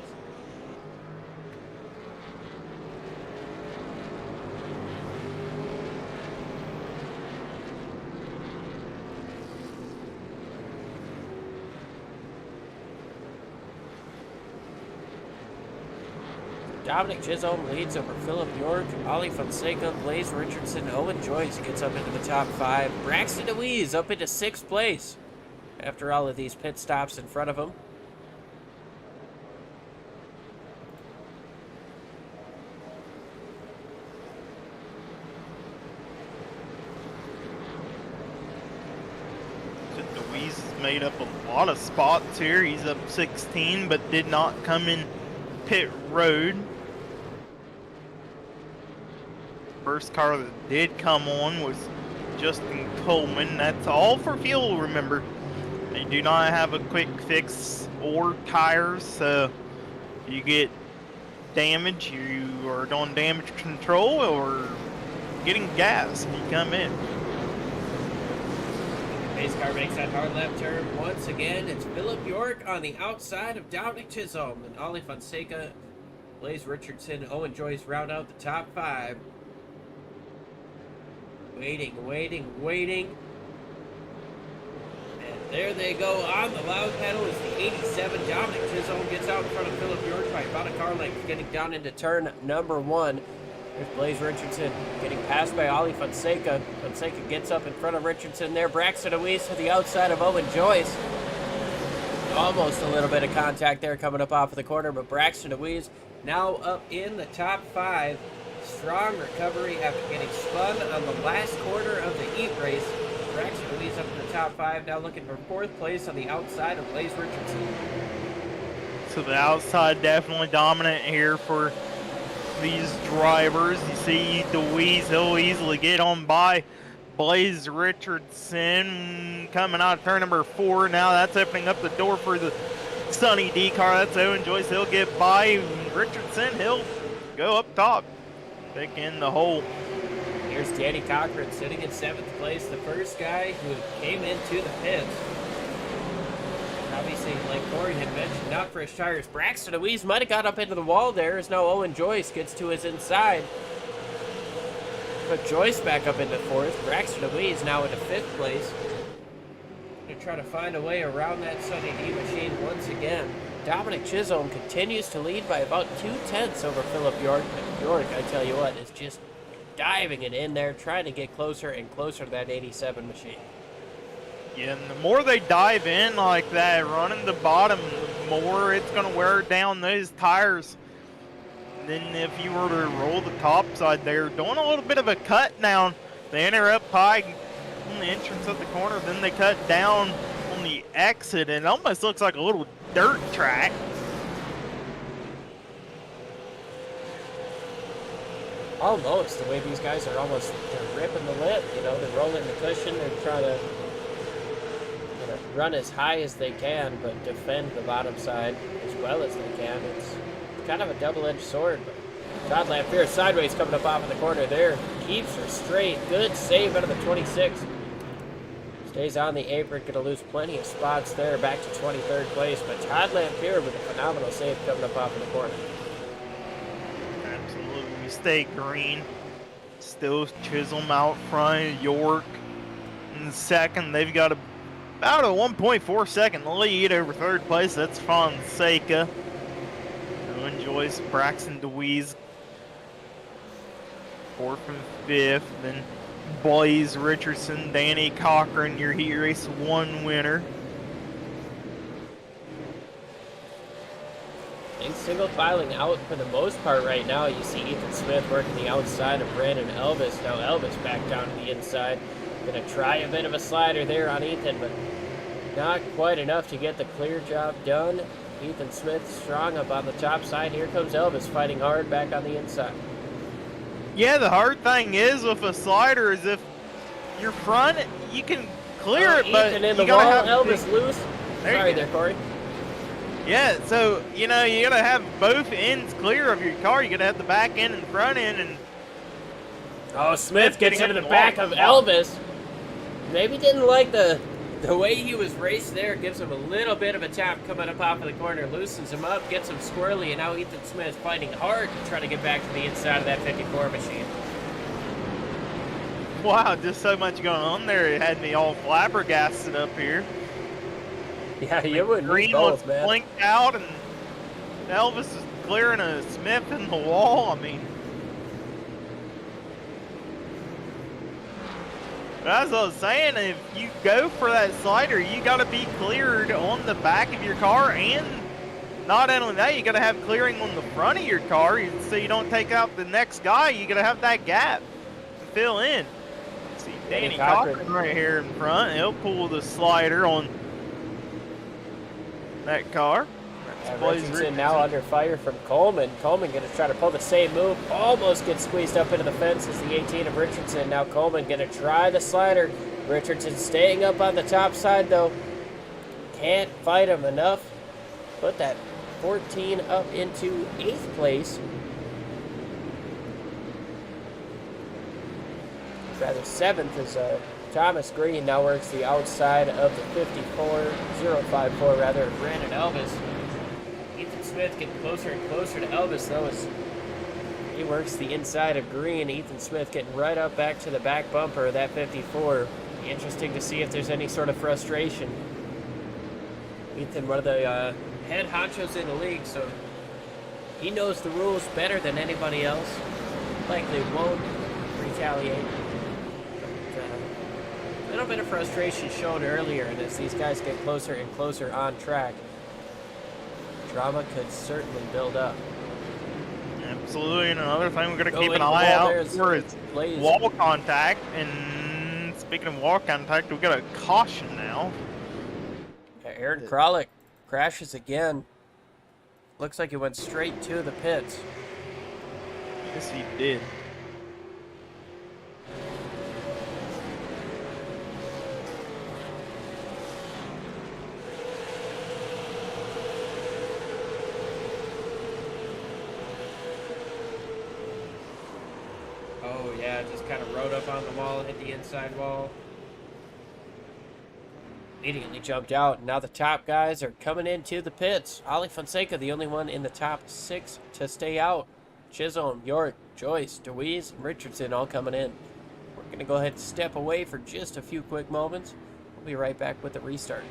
Speaker 2: Dominic Chisholm leads over Philip York, Ollie Fonseca, Blaze Richardson, Owen Joyce gets up into the top 5. Braxton DeWeese up into 6th place after all of these pit stops in front of him.
Speaker 3: DeWeese has made up a lot of spots here. He's up 16, but did not come in pit road. First car that did come on was Justin Coleman. That's all for fuel, remember. They do not have a quick fix or tires, so you get damage, you are doing damage control or getting gas if you come in.
Speaker 2: Pace car makes that hard left turn once again. It's Philip York on the outside of Dominic Chisholm, and Ollie Fonseca, Blaze Richardson, Owen Joyce round out the top 5. Waiting. And there they go on the loud pedal as the 87 Dominic Chisholm gets out in front of Philip York by about a car length, getting down into turn number 1. There's Blaze Richardson getting passed by Ollie Fonseca. Fonseca gets up in front of Richardson there. Braxton Deweese to the outside of Owen Joyce. Almost a little bit of contact there coming up off of the corner, but Braxton Deweese now up in the top 5. Strong recovery after getting spun on the last corner of the heat race. Braxton Deweese up in the top 5, now looking for 4th place on the outside of Blaze Richardson.
Speaker 3: So the outside definitely dominant here for these drivers. You see Deweese, he'll easily get on by Blaze Richardson coming out of turn number 4. Now that's opening up the door for the Sonny D car. That's Owen Joyce. He'll get by Richardson. He'll go up top, pick in the hole.
Speaker 2: Here's Danny Cochran sitting in 7th place, the first guy who came into the pits. Obviously, like Corey had mentioned, not fresh tires. Braxton Deweese might have got up into the wall there, as now Owen Joyce gets to his inside. Put Joyce back up into 4th. Braxton Deweese now into 5th place. To try to find a way around that Sonny D machine once again. Dominic Chisholm continues to lead by about 2/10 over Philip York. But York, I tell you what, is just diving it in there, trying to get closer and closer to that 87 machine.
Speaker 3: Yeah, and the more they dive in like that, running the bottom, the more it's going to wear down those tires. And then if you were to roll the top side there, doing a little bit of a cut down, they enter up high on the entrance of the corner, then they cut down on the exit, and it almost looks like a little dirt track.
Speaker 2: Almost, the way these guys are almost, they're ripping the lip, you know, they're rolling the cushion, they're trying to run as high as they can, but defend the bottom side as well as they can. It's kind of a double-edged sword. But Todd Lamphere sideways coming up off of the corner there. Keeps her straight. Good save out of the 26. Stays on the apron. Going to lose plenty of spots there. Back to 23rd place. But Todd Lamphere with a phenomenal save coming up off of the corner.
Speaker 3: Absolutely. Stay green. Still Chisholm out front. York in second. They've got about a 1.4 second lead over 3rd place. That's Fonseca. Owen Joyce, Braxton Deweese, 4th and 5th. Then Blaze Richardson, Danny Cochran, your Heat Race 1 winner.
Speaker 2: Things single filing out for the most part right now. You see Ethan Smith working the outside of Brandon Elvis. Now Elvis back down to the inside. Going to try a bit of a slider there on Ethan, but not quite enough to get the clear job done. Ethan Smith strong up on the top side. Here comes Elvis fighting hard back on the inside.
Speaker 3: Yeah, the hard thing is with a slider is if you're front, you can clear it, but
Speaker 2: Ethan in
Speaker 3: you
Speaker 2: the wall,
Speaker 3: gotta have
Speaker 2: Elvis loose. Sorry there, Corey.
Speaker 3: Yeah, so you know you gotta have both ends clear of your car. You gotta have the back end and front end, and
Speaker 2: oh, Smith gets into the back of Elvis. Maybe didn't like the way he was raced there. Gives him a little bit of a tap coming up off of the corner. Loosens him up, gets him squirrely, and now Ethan Smith fighting hard to try to get back to the inside of that 54 machine.
Speaker 3: wow, just so much going on there. It had me all flabbergasted up here.
Speaker 2: Yeah, you wouldn't
Speaker 3: Green
Speaker 2: need both,
Speaker 3: was
Speaker 2: man.
Speaker 3: blinked out, and Elvis is clearing a Smith in the wall. I mean, as I was saying, if you go for that slider, you got to be cleared on the back of your car, and not only that, you got to have clearing on the front of your car, so you don't take out the next guy. You got to have that gap to fill in. See Danny Cochran right here in front. He'll pull the slider on that car.
Speaker 2: Richardson now under fire from Coleman. Coleman going to try to pull the same move. Almost gets squeezed up into the fence as the 18 of Richardson. Now Coleman going to try the slider. Richardson staying up on the top side though. Can't fight him enough. Put that 14 up into 8th place. Rather 7th is Thomas Green now works the outside of the 054 rather, Brandon Elvis. Ethan Smith getting closer and closer to Elvis though as he works the inside of Green. Ethan Smith getting right up back to the back bumper of that 54. Interesting to see if there's any sort of frustration. Ethan, one of the head honchos in the league, so he knows the rules better than anybody else. likely won't retaliate. A little bit of frustration shown earlier, and as these guys get closer and closer on track, drama could certainly build up.
Speaker 3: Absolutely, and another thing we're going to keep an
Speaker 2: into the
Speaker 3: eye
Speaker 2: wall
Speaker 3: out
Speaker 2: there
Speaker 3: for is
Speaker 2: Blaze.
Speaker 3: wall contact. And speaking of wall contact, we got a caution now.
Speaker 2: Yeah, Aaron Kralik crashes again. Looks like he went straight to the pits.
Speaker 3: Yes, he did.
Speaker 2: Oh yeah, just kind of rode up on the wall, hit the inside wall. Immediately jumped out. Now the top guys are coming into the pits. Ali Fonseca, the only one in the top 6 to stay out. Chisholm, York, Joyce, DeWeese, and Richardson all coming in. We're going to go ahead and step away for just a few quick moments. We'll be right back with the restart.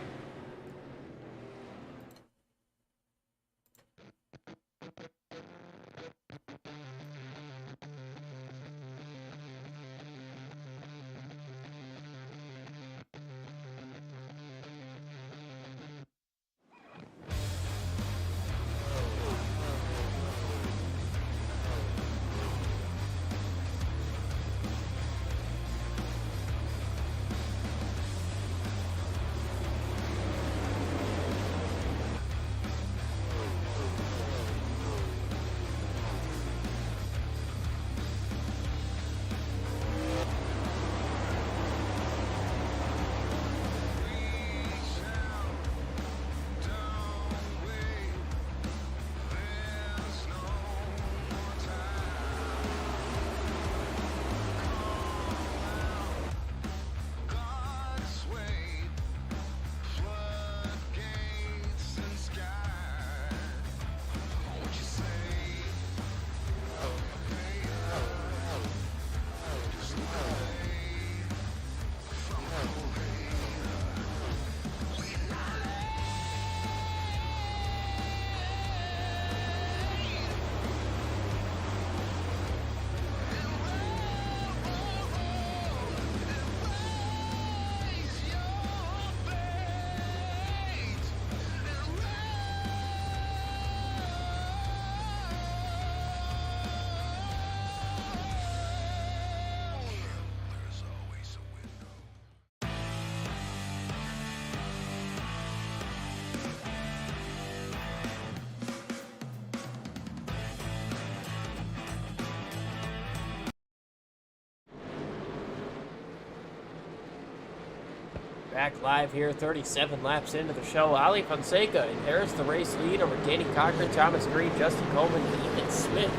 Speaker 2: Back live here, 37 laps into the show. Ali Fonseca inherits the race lead over Danny Cochran, Thomas Green, Justin Coleman, Ethan Smith.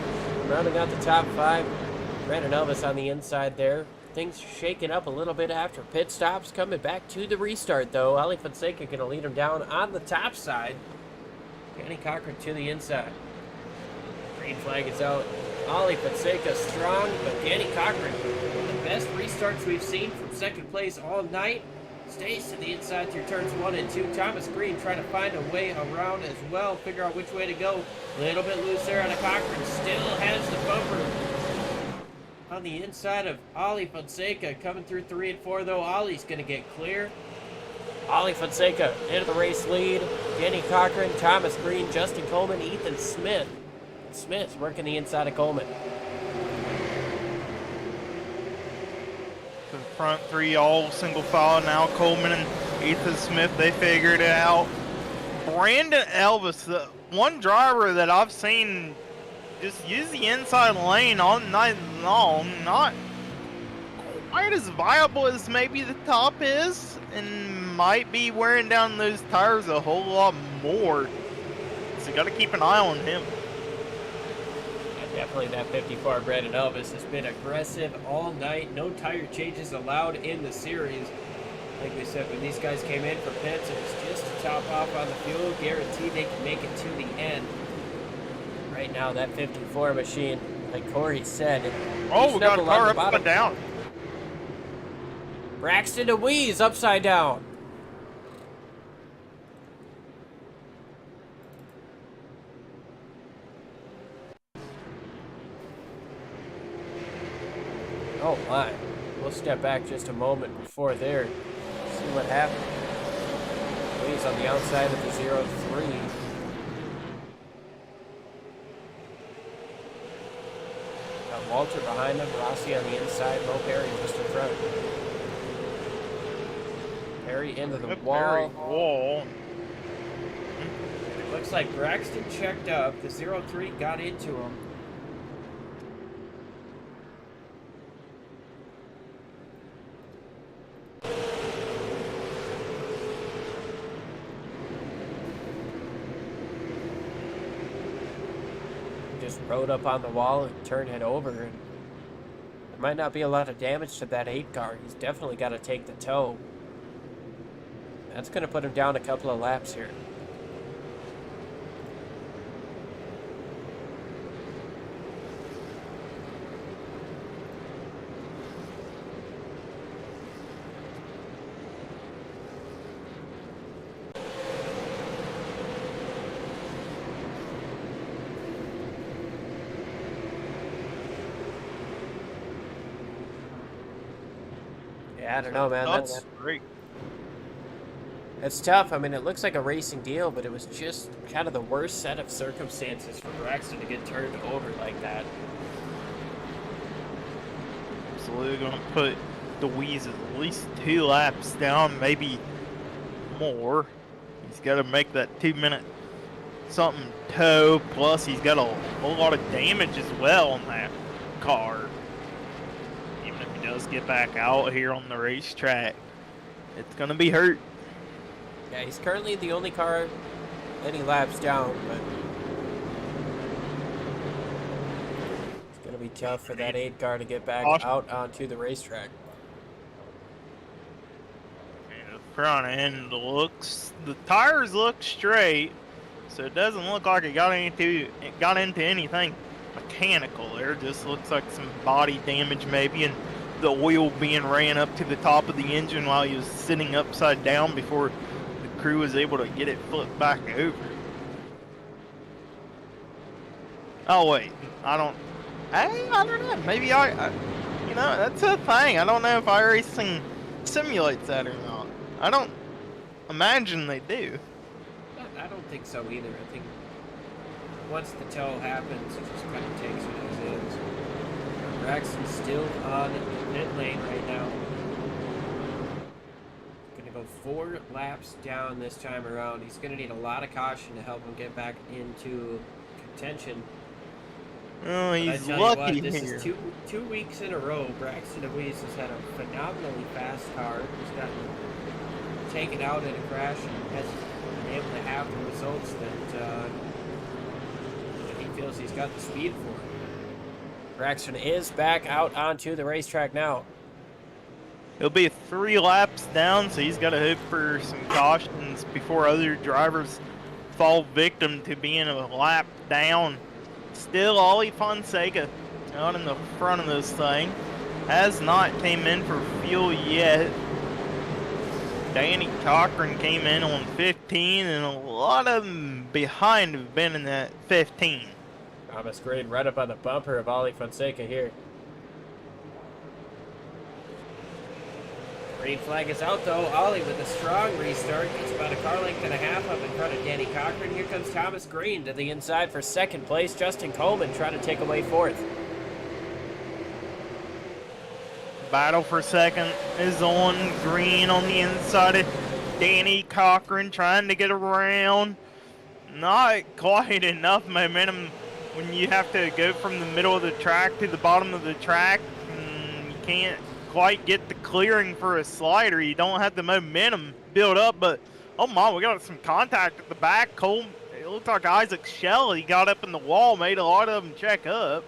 Speaker 2: Rounding out the top 5, Brandon Elvis on the inside there. Things shaking up a little bit after pit stops. Coming back to the restart, though. Ali Fonseca going to lead him down on the top side. Danny Cochran to the inside. Green flag is out. Ali Fonseca strong, but Danny Cochran, one of the best restarts we've seen from second place all night. Stays to the inside through turns 1 and 2. Thomas Green trying to find a way around as well. Figure out which way to go. A little bit loose there on a Cochran. Still has the bumper on the inside of Ali Fonseca. Coming through 3 and 4 though. Ali's going to get clear. Ali Fonseca into the race lead. Danny Cochran, Thomas Green, Justin Coleman, Ethan Smith. Smith's working the inside of Coleman.
Speaker 3: The front 3 all single file now. Coleman and Ethan Smith, they figured it out. Brandon Elvis, the one driver that I've seen just use the inside lane all night long, not quite as viable as maybe the top is, and might be wearing down those tires a whole lot more. So you got to keep an eye on him.
Speaker 2: Definitely that 54 Brandon Elvis has been aggressive all night. No tire changes allowed in the series. Like we said, when these guys came in for pits, it was just to top off on the fuel. Guaranteed they can make it to the end. Right now, that 54 machine, like Corey said,
Speaker 3: oh, we got a car up and down.
Speaker 2: Braxton DeWeese upside down. we'll step back just a moment before there. See what happened. He's on the outside of the 0-3. Got Walter behind him, Rossi on the inside, Mo Perry just in front. Perry into the wall. It looks like Braxton checked up. The 0-3 got into him. Just rode up on the wall and turned it over. And there might not be a lot of damage to that 8 car. He's definitely got to take the tow. That's going to put him down a couple of laps here. Yeah, I don't know, man. That's
Speaker 3: great.
Speaker 2: It's tough. I mean, it looks like a racing deal, but it was just kind of the worst set of circumstances for Braxton to get turned over like that.
Speaker 3: Absolutely going to put the Weeze at least 2 laps down, maybe more. He's got to make that 2-minute something tow, plus he's got a whole lot of damage as well on that car. Even if he does get back out here on the racetrack, it's going to be hurt.
Speaker 2: Yeah, he's currently the only car any laps down, but it's going to be tough for that 8 car to get back out onto the racetrack.
Speaker 3: And the front end looks, the tires look straight, so it doesn't look like it got into anything mechanical there. It just looks like some body damage maybe, and the oil being ran up to the top of the engine while he was sitting upside down before crew was able to get it flipped back over. Oh wait, I don't know. Maybe you know, that's a thing. I don't know if iRacing simulates that or not. I don't imagine they do.
Speaker 2: I don't think so either. I think once the tow happens, it just kind of takes it as is. Braxton's still on the pit lane right now. 4 laps down this time around. He's going to need a lot of caution to help him get back into contention.
Speaker 3: Oh, he's lucky
Speaker 2: this
Speaker 3: here.
Speaker 2: Is two weeks in a row. Braxton DeWeese has had a phenomenally fast car. He's gotten taken out in a crash and has been able to have the results that he feels he's got the speed for. Braxton is back out onto the racetrack now.
Speaker 3: He'll be 3 laps down, so he's got to hope for some cautions before other drivers fall victim to being a lap down. Still, Ollie Fonseca out in the front of this thing. Has not came in for fuel yet. Danny Cochran came in on 15, and a lot of them behind have been in that 15.
Speaker 2: Thomas Green right up on the bumper of Ollie Fonseca here. Green flag is out though. Ollie with a strong restart. Gets about a car length and a half up in front of Danny Cochran. Here comes Thomas Green to the inside for 2nd place. Justin Coleman trying to take away 4th.
Speaker 3: Battle for 2nd is on. Green on the inside of Danny Cochran trying to get around. Not quite enough momentum when you have to go from the middle of the track to the bottom of the track. You can't quite get the clearing for a slider. You don't have the momentum build up, but oh my, we got some contact at the back. Cole, it looked like Isaac Shelley got up in the wall, made a lot of them check up.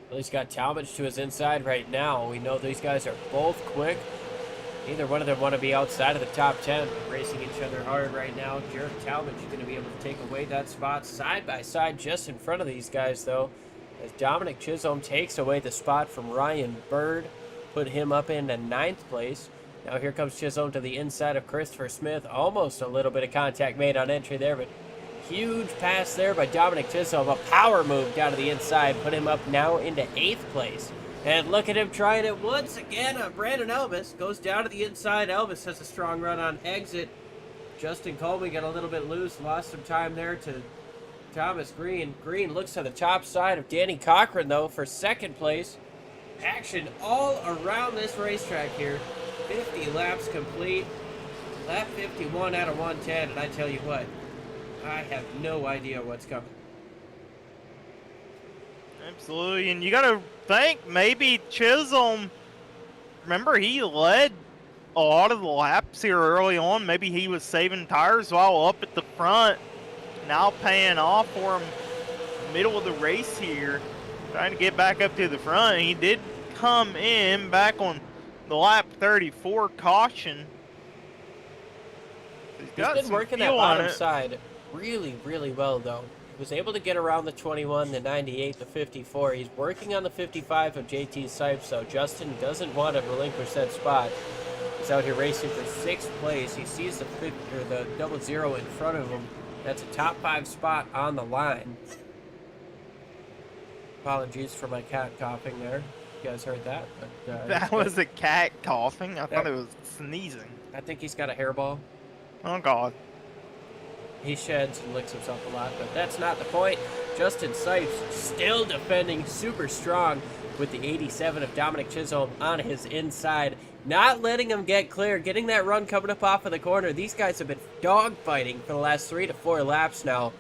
Speaker 2: Well, he's got Talmadge to his inside right now. We know these guys are both quick. Neither one of them want to be outside of the top 10. Racing each other hard right now. Jared Talmadge is going to be able to take away that spot side by side just in front of these guys though, as Dominic Chisholm takes away the spot from Ryan Bird, put him up into 9th place. Now here comes Chisholm to the inside of Christopher Smith. Almost a little bit of contact made on entry there, but huge pass there by Dominic Chisholm. A power move down to the inside, put him up now into 8th place. And look at him trying it once again on Brandon Elvis. Goes down to the inside. Elvis has a strong run on exit. Justin Coleman got a little bit loose. Lost some time there to Thomas Green. Green looks to the top side of Danny Cochran, though, for second place. Action all around this racetrack here. 50 laps complete. Lap 51 out of 110. And I tell you what, I have no idea what's coming.
Speaker 3: Absolutely, and you gotta think maybe Chisholm, remember he led a lot of the laps here early on. Maybe he was saving tires while up at the front. Now paying off for him middle of the race here, trying to get back up to the front. He did come in back on the lap 34 caution.
Speaker 2: He's been working that bottom side really, really well, though. He was able to get around the 21, the 98, the 54. He's working on the 55 of JT Sipes, so Justin doesn't want to relinquish that spot. He's out here racing for 6th place. He sees the 50, or the 00 in front of him. That's a top 5 spot on the line. Apologies for my cat coughing there. You guys heard that? But,
Speaker 3: that was a cat coughing. I thought it was sneezing.
Speaker 2: I think he's got a hairball.
Speaker 3: Oh, God.
Speaker 2: He sheds and licks himself a lot, but that's not the point. Justin Sipes still defending super strong with the 87 of Dominic Chisholm on his inside. Not letting him get clear, getting that run coming up off of the corner. These guys have been dogfighting for the last 3 to 4 laps now.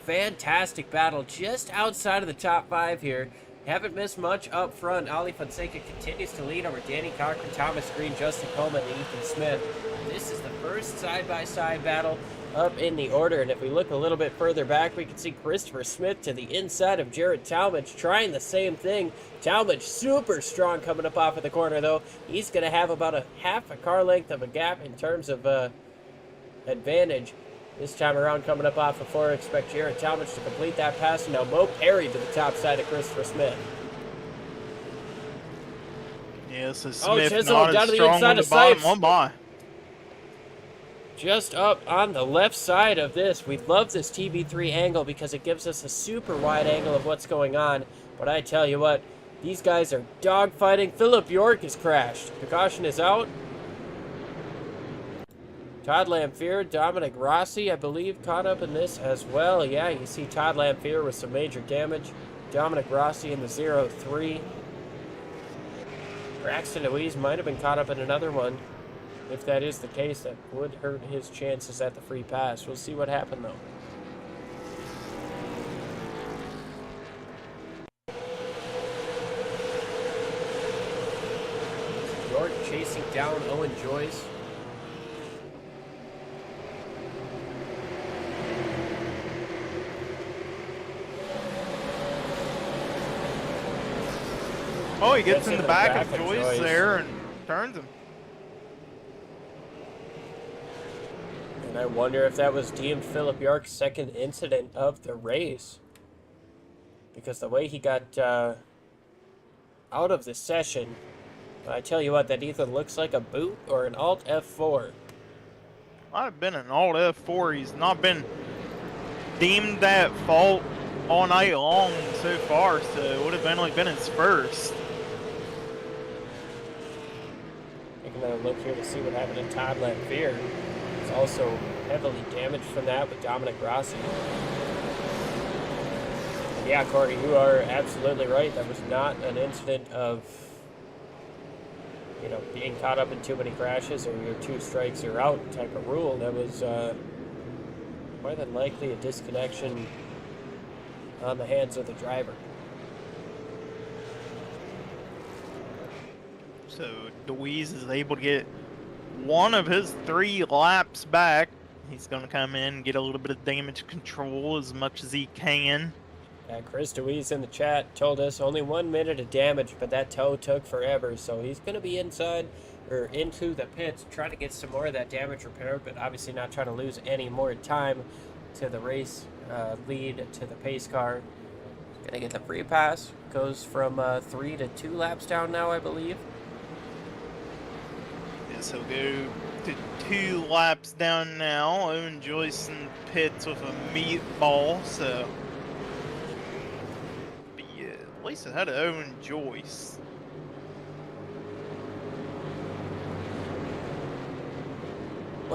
Speaker 2: Fantastic battle just outside of the top 5 here. Haven't missed much up front. Ali Fonseca continues to lead over Danny Cochran, Thomas Green, Justin Coleman, and Ethan Smith. This is the first side-by-side battle up in the order, and if we look a little bit further back, we can see Christopher Smith to the inside of Jared Talmadge trying the same thing. Talmadge super strong coming up off of the corner, though. He's going to have about a half a car length of a gap in terms of advantage. This time around, coming up off of 4, expect Jared Talmadge to complete that pass. And now Mo Perry to the top side of Christopher Smith.
Speaker 3: Yeah, so Smith
Speaker 2: Chisholm
Speaker 3: not
Speaker 2: down
Speaker 3: as
Speaker 2: to the
Speaker 3: strong
Speaker 2: inside
Speaker 3: on the
Speaker 2: of
Speaker 3: bottom.
Speaker 2: Sipes.
Speaker 3: Oh, my.
Speaker 2: Just up on the left side of this. We love this TB3 angle because it gives us a super wide angle of what's going on. But I tell you what, these guys are dogfighting. Philip York has crashed. The caution is out. Todd Lamphere, Dominic Rossi, I believe, caught up in this as well. Yeah, you see Todd Lamphere with some major damage. Dominic Rossi in the 0-3. Braxton Louise might have been caught up in another one. If that is the case, that would hurt his chances at the free pass. We'll see what happened, though. York chasing down Owen Joyce.
Speaker 3: Oh, he gets in the back of Joyce there and turns him.
Speaker 2: And I wonder if that was deemed Philip York's second incident of the race. Because the way he got out of the session, I tell you what, that either looks like a boot or an Alt F4.
Speaker 3: Might have been an Alt F4. He's not been deemed that fault all night long so far, so it would have only been his first.
Speaker 2: Taking another look here to see what happened to Todd Lamphere. He's also heavily damaged from that with Dominic Rossi. And yeah, Corey, you are absolutely right. That was not an incident of, you know, being caught up in too many crashes or your 2 strikes you're out type of rule. That was more than likely a disconnection on the hands of the driver.
Speaker 3: So Deweese is able to get one of his 3 laps back. He's going to come in and get a little bit of damage control as much as he can.
Speaker 2: Yeah, Chris Deweese in the chat told us only 1 minute of damage, but that tow took forever. So he's going to be inside or into the pits trying to get some more of that damage repaired, but obviously not trying to lose any more time to the race lead to the pace car. Going to get the free pass. Goes from 3 to 2 laps down now, I believe.
Speaker 3: Yes, he'll go to 2 laps down now. Owen Joyce in the pits with a meatball, so... But yeah, at least ahead of Owen Joyce.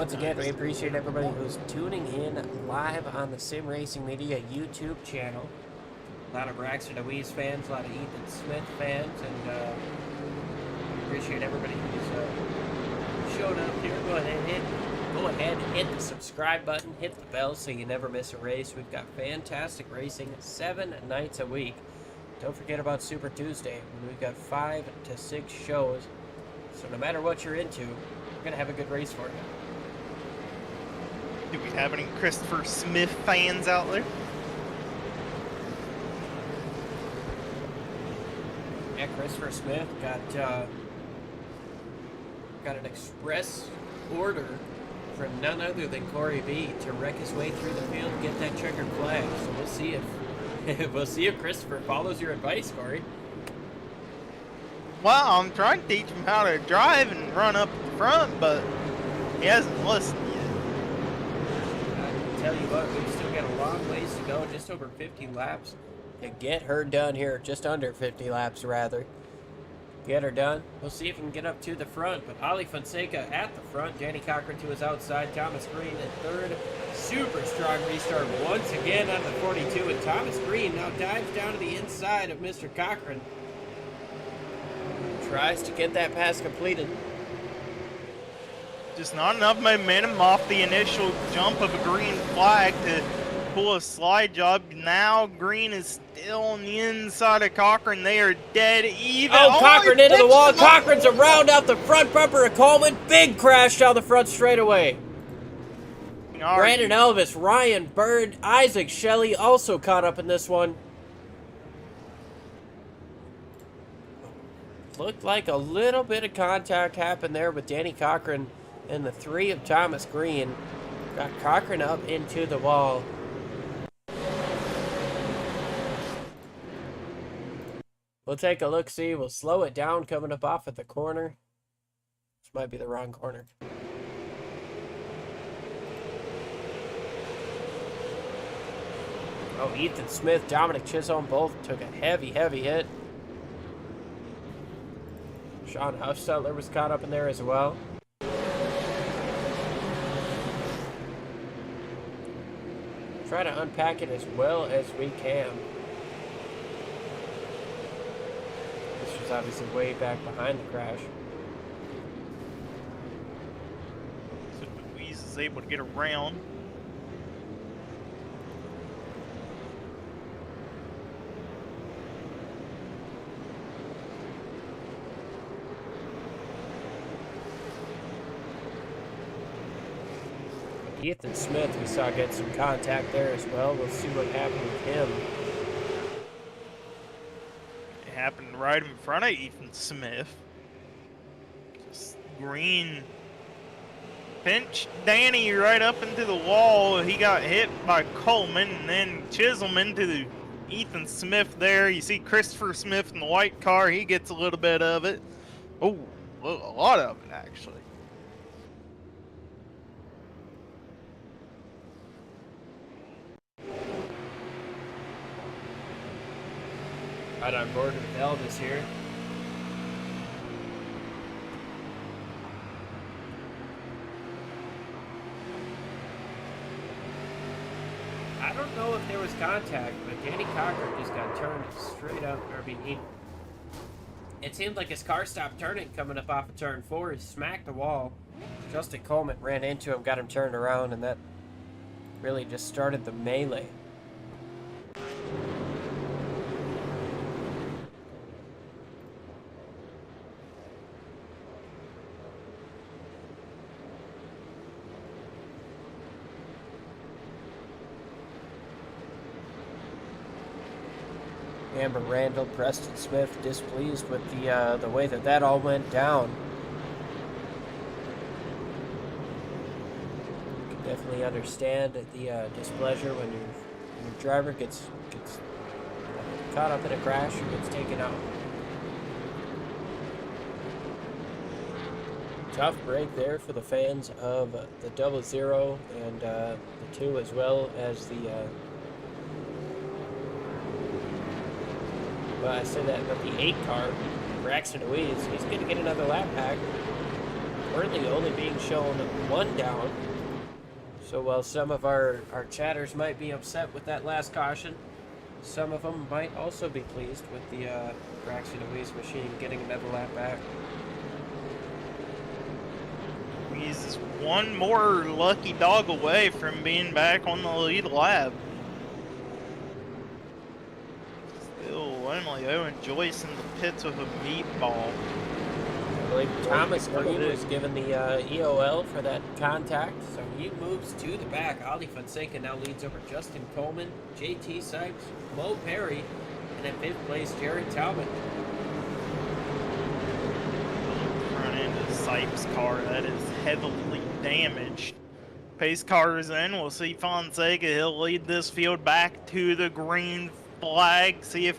Speaker 2: Once again, we appreciate everybody who's tuning in live on the Sim Racing Media YouTube channel. A lot of Braxton DeWeese fans, a lot of Ethan Smith fans, and we appreciate everybody who's showed up here. Go ahead, hit the subscribe button, hit the bell so you never miss a race. We've got fantastic racing 7 nights a week. Don't forget about Super Tuesday. We've got 5 to 6 shows. So no matter what you're into, we're going to have a good race for you.
Speaker 3: Do we have any Christopher Smith fans out there?
Speaker 2: Yeah, Christopher Smith got an express order from none other than Corey B to wreck his way through the field and get that checkered flag. So we'll see if Christopher follows your advice, Corey.
Speaker 3: Well, I'm trying to teach him how to drive and run up at the front, but he hasn't listened yet.
Speaker 2: I can tell you what, we've still got a long ways to go, just over 50 laps to get her done here, just under 50 laps rather. Get her done. We'll see if we can get up to the front, but Ali Fonseca at the front, Danny Cochran to his outside, Thomas Green at third. Super strong restart once again on the 42, and Thomas Green now dives down to the inside of Mr. Cochran. Tries to get that pass completed.
Speaker 3: Just not enough momentum off the initial jump of a green flag to pull a slide job. Now Green is still on the inside of Cochran. They are dead even.
Speaker 2: Oh, Cochran into the wall. Cochran's around out the front bumper of Coleman. Big crash down the front straightaway. Brandon Elvis, Ryan Bird, Isaac Shelley also caught up in this one. Looked like a little bit of contact happened there with Danny Cochran and the 3 of Thomas Green. Got Cochran up into the wall. We'll take a look-see. We'll slow it down coming up off at the corner. This might be the wrong corner. Oh, Ethan Smith, Dominic Chisholm both took a heavy hit. Sean Huffstetler was caught up in there as well. Try to unpack it as well as we can. This was obviously way back behind the crash.
Speaker 3: So Louise is able to get around.
Speaker 2: Ethan Smith, we saw get some contact there as well. We'll see what happened with him.
Speaker 3: It happened right in front of Ethan Smith. Just Green pinched Danny right up into the wall. He got hit by Coleman, and then Chisholm into the Ethan Smith there. You see Christopher Smith in the white car. He gets a little bit of it. Oh, a lot of it actually.
Speaker 2: Right on board with Elvis here. I don't know if there was contact, but Danny Cochran just got turned straight up. It seemed like his car stopped turning coming up off of turn 4. He smacked the wall. Justin Coleman ran into him, got him turned around, and that really just started the melee. Amber Randall, Preston Smith, displeased with the way that all went down. You can definitely understand the displeasure when your driver gets caught up in a crash or gets taken out. Tough break there for the fans of the 00 and the 2 as well as the. Well, I said that, but the 8 car, Braxton Louise, he's going to get another lap back. currently only being shown 1 down. So while some of our chatters might be upset with that last caution, some of them might also be pleased with the Braxton Louise machine getting another lap back.
Speaker 3: He's one more lucky dog away from being back on the lead lap. Still only Owen Joyce in the pits with a meatball.
Speaker 2: I believe Thomas Green was given the EOL for that contact, so he moves to the back. Ali Fonseca now leads over Justin Coleman, JT Sipes, Mo Perry, and in 5th place, Jared Talbot.
Speaker 3: Run into Sipes' car that is heavily damaged. Pace car is in. We'll see Fonseca. He'll lead this field back to the green flag. See if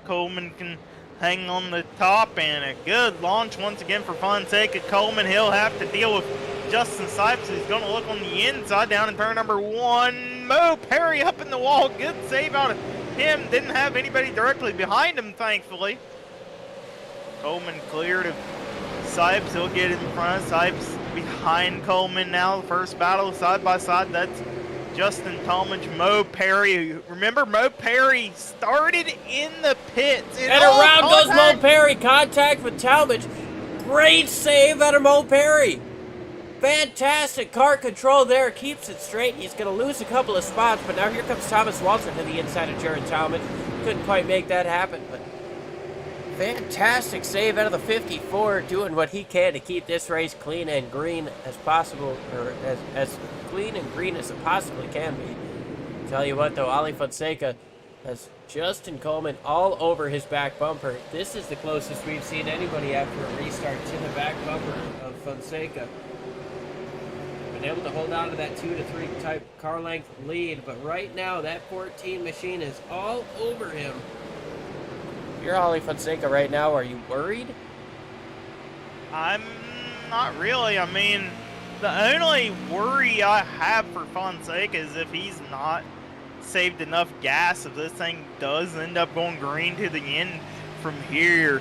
Speaker 3: Coleman can hang on the top, and a good launch once again for Fonseca. Coleman, he'll have to deal with Justin Sipes. He's going to look on the inside down in turn number 1. Mo Perry up in the wall. Good save out of him. Didn't have anybody directly behind him, thankfully. Coleman cleared of Sipes. He'll get in front. Sipes behind Coleman now. The first battle side by side. That's Justin Talmadge, Mo Perry. Remember, Mo Perry started in the pits.
Speaker 2: And around goes Mo Perry. Contact with Talmadge. Great save out of Mo Perry. Fantastic car control there. Keeps it straight. He's going to lose a couple of spots, but now here comes Thomas Walter to the inside of Jared Talmadge. Couldn't quite make that happen, but fantastic save out of the 54, doing what he can to keep this race clean and green as possible, or as clean and green as it possibly can be. Tell you what, though, Ali Fonseca has Justin Coleman all over his back bumper. This is the closest we've seen anybody after a restart to the back bumper of Fonseca. Been able to hold on to that 2 to 3 type car length lead, but right now that 14 machine is all over him. You're Ali Fonseca right now. Are you worried?
Speaker 3: I'm not really. I mean, the only worry I have for Fonseca is if he's not saved enough gas, if this thing does end up going green to the end from here,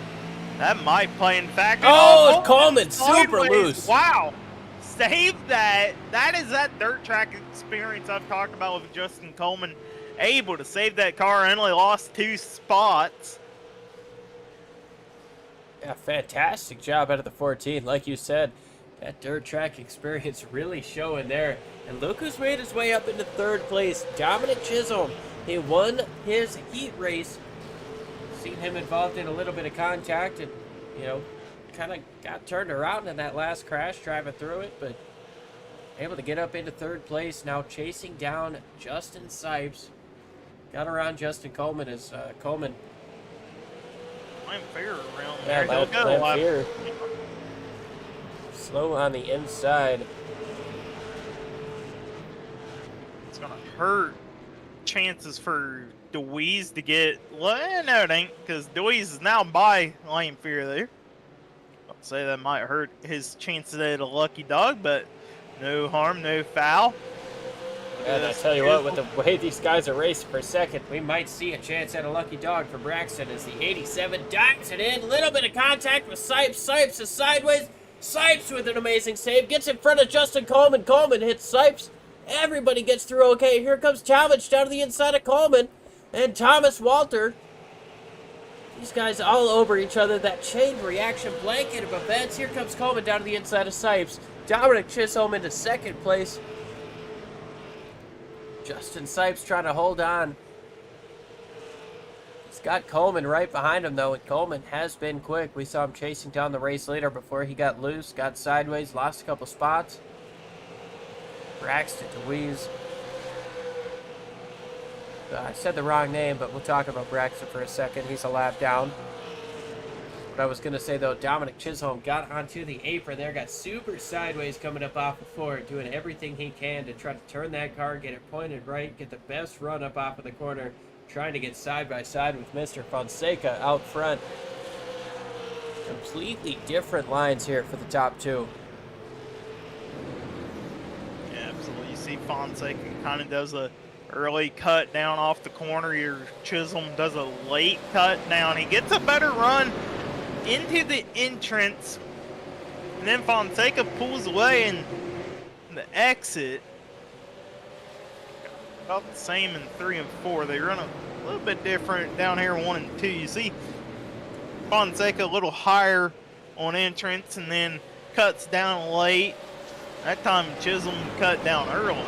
Speaker 3: that might play in fact.
Speaker 2: Oh, Coleman super loose.
Speaker 3: Wow. Save that. That is that dirt track experience I've talked about with Justin Coleman. Able to save that car, only lost 2 spots.
Speaker 2: Yeah, fantastic job out of the 14. Like you said, that dirt track experience really showing there. And look who's made his way up into 3rd place. Dominic Chisholm. He won his heat race. Seen him involved in a little bit of contact and, you know, kind of got turned around in that last crash driving through it, but able to get up into 3rd place. Now chasing down Justin Sipes. Got around Justin Coleman as Coleman.
Speaker 3: I'm fair around there.
Speaker 2: Yeah, Lampier. Slow on the inside.
Speaker 3: It's going to hurt chances for Deweese to get... Well, no, it ain't, because Deweese is now by Lampier there. I'll say that might hurt his chances at a lucky dog, but no harm, no foul.
Speaker 2: And I tell you what, with the way these guys are racing for 2nd, we might see a chance at a lucky dog for Braxton as the 87 dives it in. Little bit of contact with Sipes. Sipes is sideways. Sipes with an amazing save. Gets in front of Justin Coleman. Coleman hits Sipes. Everybody gets through okay. Here comes Talmadge down to the inside of Coleman. And Thomas Walter. These guys all over each other. That chain reaction blanket of events. Here comes Coleman down to the inside of Sipes. Dominic Chisholm into 2nd place. Justin Sipes trying to hold on. He's got Coleman right behind him, though, and Coleman has been quick. We saw him chasing down the race leader before he got loose, got sideways, lost a couple spots. Braxton Deweese. I said the wrong name, but we'll talk about Braxton for a second. He's a lap down. What I was going to say, though, Dominic Chisholm got onto the apron there, got super sideways coming up off the floor, doing everything he can to try to turn that car, get it pointed right, get the best run up off of the corner, trying to get side by side with Mr. Fonseca out front. Completely different lines here for the top 2.
Speaker 3: Yeah, absolutely. You see Fonseca kind of does a early cut down off the corner. Your Chisholm does a late cut down. He gets a better run into the entrance And then Fonseca pulls away in the exit. About the same in 3 and 4. They run a little bit different down here in 1 and 2. You see Fonseca a little higher on entrance and then cuts down late. That time Chisholm cut down early.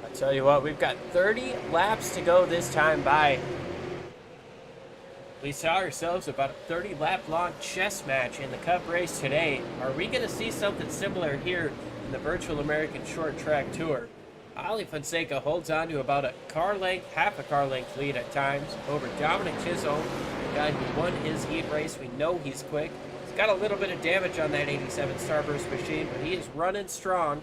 Speaker 2: I tell you what, we've got 30 laps to go this time by. We saw ourselves about a 30 lap long chess match in the Cup race today. Are we going to see something similar here in the Virtual American Short Track Tour? Ali Fonseca holds on to about a car length, half a car length lead at times over Dominic Chisholm, the guy who won his heat race. We know he's quick. He's got a little bit of damage on that 87 Starburst machine, but he is running strong.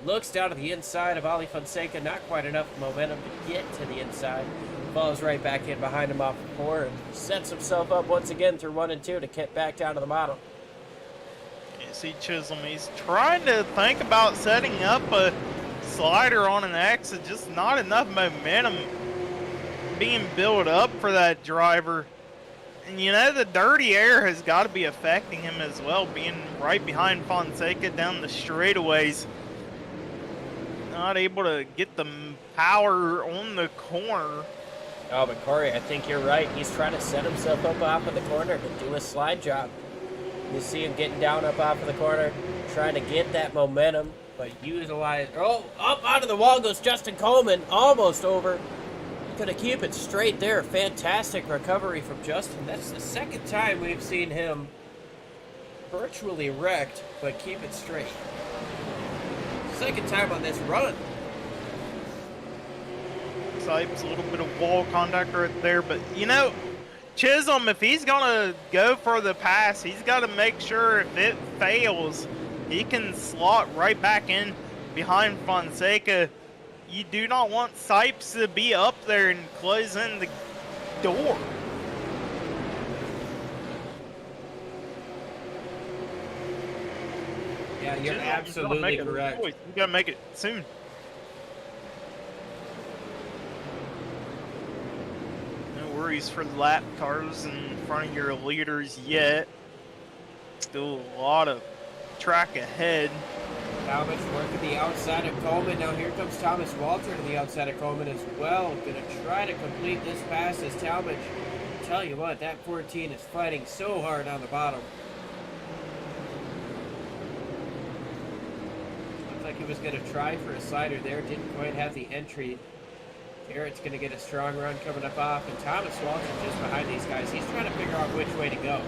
Speaker 2: Looks down to the inside of Ali Fonseca, not quite enough momentum to get to the inside. Falls right back in behind him off the 4 and sets himself up once again through 1 and 2 to get back down to the bottom.
Speaker 3: You see Chisholm, he's trying to think about setting up a slider on an exit, just not enough momentum being built up for that driver. And you know, the dirty air has got to be affecting him as well, being right behind Fonseca down the straightaways. Not able to get the power on the corner.
Speaker 2: Oh, but Corey, I think you're right. He's trying to set himself up off of the corner to do a slide job. You see him getting down up off of the corner, trying to get that momentum, but utilize... Oh, up out of the wall goes Justin Coleman, almost over. Gonna keep it straight there. Fantastic recovery from Justin. That's the second time we've seen him virtually wrecked, but keep it straight. Second time on this run.
Speaker 3: Sipes, a little bit of wall contact right there, but you know, Chisholm, if he's gonna go for the pass, he's got to make sure if it fails, he can slot right back in behind Fonseca. You do not want Sipes to be up there and close in the door.
Speaker 2: Yeah, you're absolutely correct.
Speaker 3: You gotta make it soon. No worries for the lap cars in front of your leaders yet. Still a lot of track ahead.
Speaker 2: Talmadge working the outside of Coleman. Now here comes Thomas Walter to the outside of Coleman as well. Gonna try to complete this pass as Talmadge. Tell you what, that 14 is fighting so hard on the bottom. Looks like he was gonna try for a slider there. Didn't quite have the entry. Garrett's gonna get a strong run coming up off, and Thomas Walter just behind these guys. He's trying to figure out which way to go.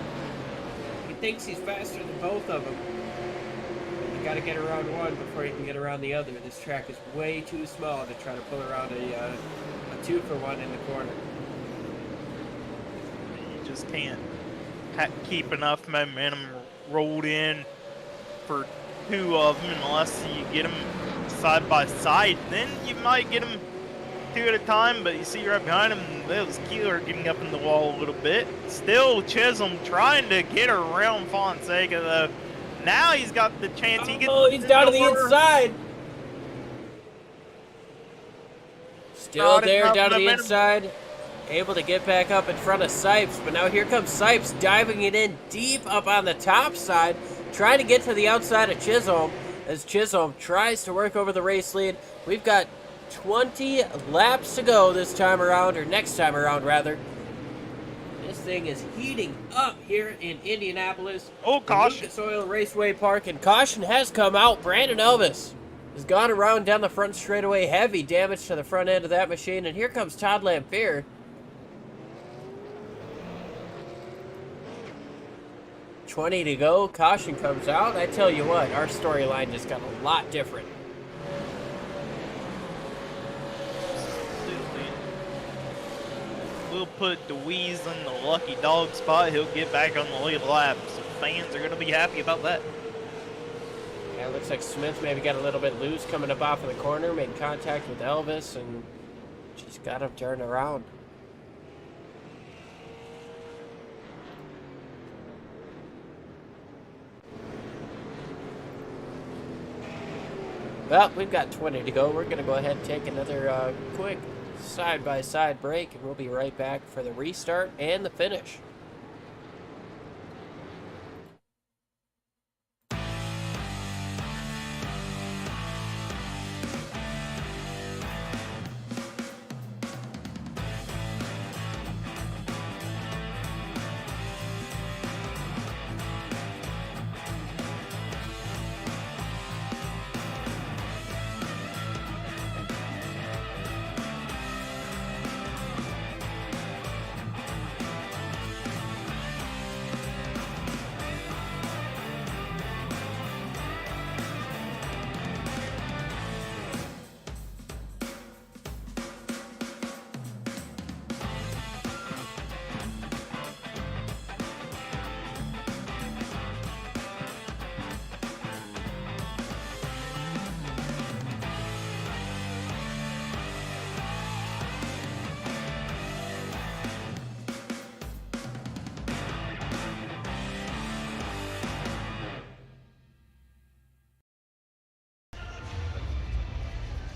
Speaker 2: He thinks he's faster than both of them. Got to get around one before you can get around the other. This track is way too small to try to pull around a 2-for-1 in the corner.
Speaker 3: You just can't keep enough momentum rolled in for two of them unless you get them side by side. Then you might get them two at a time, but you see right behind him, those Keeler getting up in the wall a little bit. Still Chisholm trying to get around Fonseca though. Now he's got the chance.
Speaker 2: He's down to the inside. Still there, down to the inside. Able to get back up in front of Sipes, but now here comes Sipes diving it in deep up on the top side, trying to get to the outside of Chisholm as Chisholm tries to work over the race lead. We've got 20 laps to go this time around, or next time around rather. This thing is heating up here in Indianapolis.
Speaker 3: Oh, caution.
Speaker 2: Lucas Oil Raceway Park, and caution has come out. Brandon Elvis has gone around down the front straightaway. Heavy damage to the front end of that machine, and here comes Todd Lamphere. $20 to go. Caution comes out. I tell you what, our storyline just got a lot different.
Speaker 3: We'll put DeWeese in the lucky dog spot. He'll get back on the lead lap. So fans are going to be happy about that.
Speaker 2: Yeah, it looks like Smith maybe got a little bit loose coming up off of the corner, made contact with Elvis, and just got him turned around. Well, we've got 20 to go. We're going to go ahead and take another quick side-by-side break, and we'll be right back for the restart and the finish.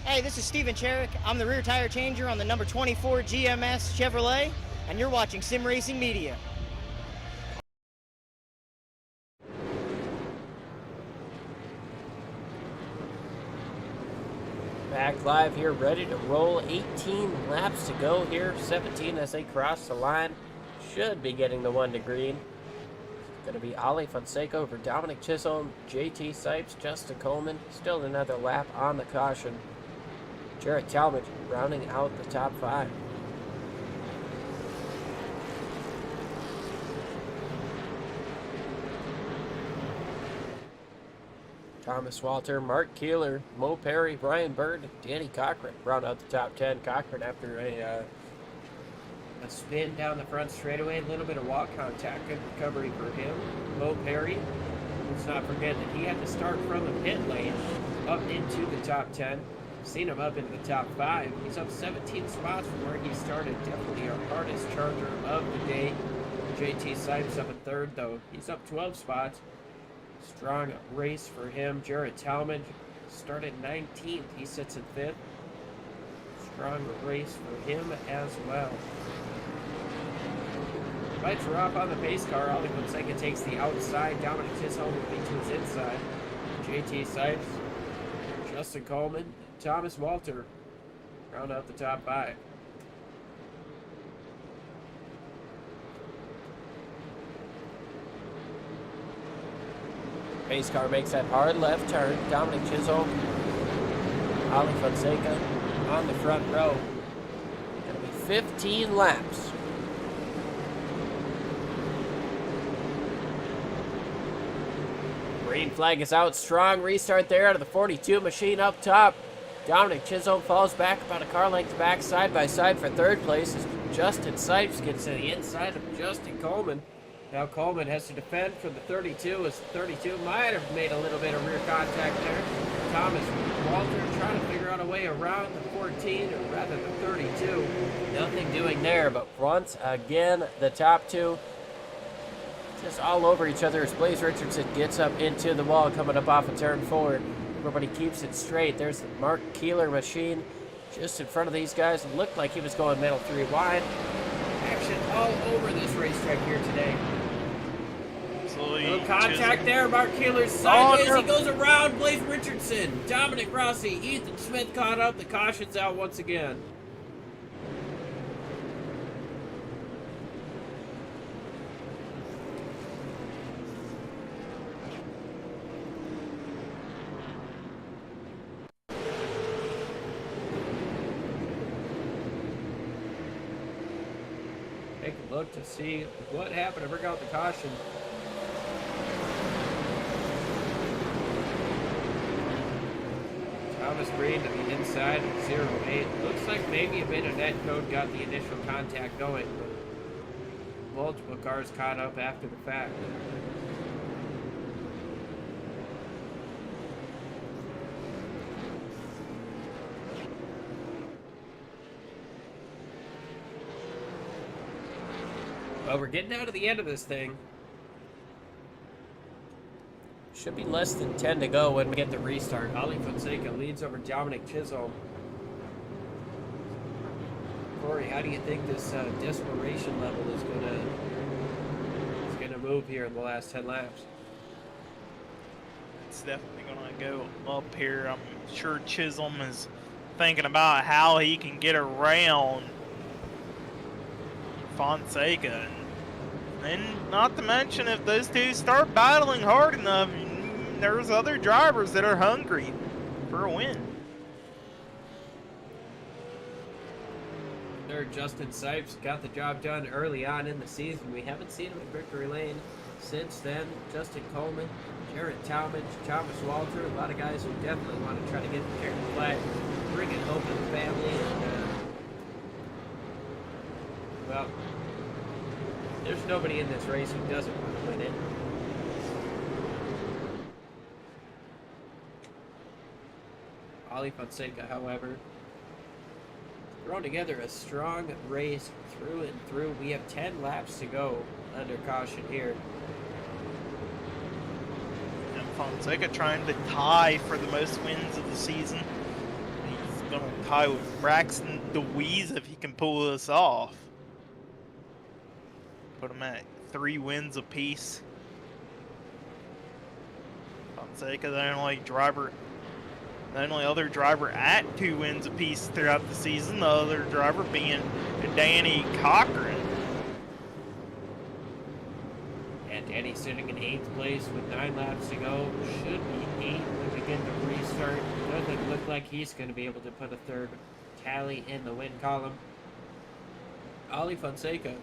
Speaker 4: Hey, this is Steven Cherrick. I'm the rear tire changer on the number 24 GMS Chevrolet, and you're watching Sim Racing Media.
Speaker 2: Back live here, ready to roll. 18 laps to go here. 17 as they cross the line. Should be getting the one to green. Going to be Ali Fonseca over Dominic Chisholm, JT Sipes, Justin Coleman. Still another lap on the caution. Jarrett Talmadge rounding out the top 5. Thomas Walter, Mark Keeler, Mo Perry, Brian Bird, Danny Cochran round out the top 10. Cochran after a spin down the front straightaway, a little bit of walk contact, good recovery for him. Mo Perry, let's not forget that he had to start from the pit lane up into the top 10. Seen him up into the top 5. He's up 17 spots from where he started. Definitely our hardest charger of the day. JT Sipes up in 3rd, though. He's up 12 spots. Strong race for him. Jarrett Talmadge started 19th. He sits in 5th. Strong race for him as well. Lights are off on the pace car. Ali Fonseca takes the outside. Dominic Chisholm will be to his inside. JT Sipes, Justin Coleman, Thomas Walter round out the top 5. Pace car makes that hard left turn. Dominic Chisholm, Ali Fonseca on the front row. It'll be 15 laps. Green flag is out. Strong restart there out of the 42 machine up top. Dominic Chisholm falls back about a car length back side by side for 3rd place as Justin Sipes gets to the inside of Justin Coleman. Now Coleman has to defend from the 32 as the 32 might have made a little bit of rear contact there. Thomas Walter trying to figure out a way around the 14, or rather the 32. Nothing doing there, but once again, the top 2 just all over each other as Blaze Richardson gets up into the wall coming up off of turn 4. Everybody keeps it straight. There's the Mark Keeler machine just in front of these guys. It looked like he was going middle 3 wide. Action all over this racetrack here today. No contact there. Mark Keeler's sideways. He goes around Blaze Richardson. Dominic Rossi, Ethan Smith caught up. The caution's out once again. Take a look to see what happened to bring out the caution. Thomas Green to the inside of 08. Looks like maybe a bit of net code got the initial contact going, but multiple cars caught up after the fact. Well, we're getting down to the end of this thing. Should be less than 10 to go when we get the restart. Ali Fonseca leads over Dominic Chisholm. Corey, how do you think this desperation level is gonna move here in the last 10 laps?
Speaker 3: It's definitely gonna go up here. I'm sure Chisholm is thinking about how he can get around Fonseca. And not to mention, if those two start battling hard enough, there's other drivers that are hungry for a win.
Speaker 2: Third, Justin Sipes got the job done early on in the season. We haven't seen him in victory lane since then. Justin Coleman, Jarrett Talmadge, Thomas Walter, a lot of guys who definitely want to try to get the checkered flag, bring it home to the family, and well, there's nobody in this race who doesn't want to win it. Ali Fonseca, however, thrown together a strong race through and through. We have 10 laps to go under caution here.
Speaker 3: And Fonseca trying to tie for the most wins of the season. He's gonna tie with Braxton DeWeese if he can pull this off. Put him at 3 wins apiece. Fonseca, the only other driver at 2 wins apiece throughout the season. The other driver being Danny Cochran.
Speaker 2: And Danny sitting in 8th place with 9 laps to go. Should be 8 when we get the restart. Doesn't look like he's going to be able to put a third tally in the win column. Ali Fonseca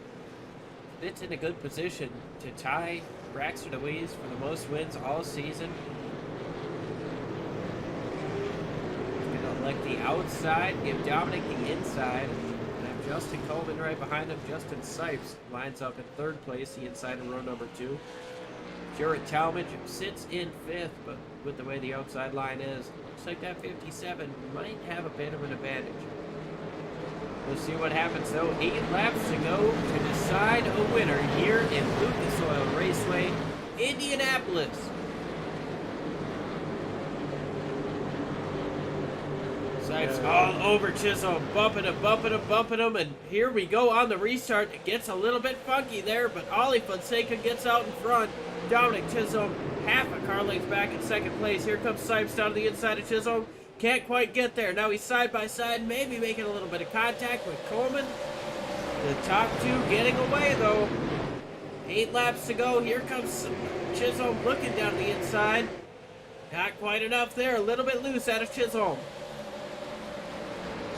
Speaker 2: sits in a good position to tie Braxton DeWeese for the most wins all season. He's going to elect the outside, give Dominic the inside. Justin Coleman right behind him. Justin Sipes lines up in 3rd place, the inside of row number 2. Jarrett Talmadge sits in 5th, but with the way the outside line is, looks like that 57 might have a bit of an advantage. We'll see what happens though. 8 laps to go to decide a winner here in Lucas Oil Raceway, Indianapolis. Sipes all over Chisholm, bumping him, and here we go on the restart. It gets a little bit funky there, but Ali Fonseca gets out in front. Dominic Chisholm, half a car length back in 2nd place. Here comes Sipes down to the inside of Chisholm. Can't quite get there. Now he's side by side, maybe making a little bit of contact with Coleman. The top 2 getting away though. 8 laps to go. Here comes Chisholm looking down the inside. Not quite enough there. A little bit loose out of Chisholm.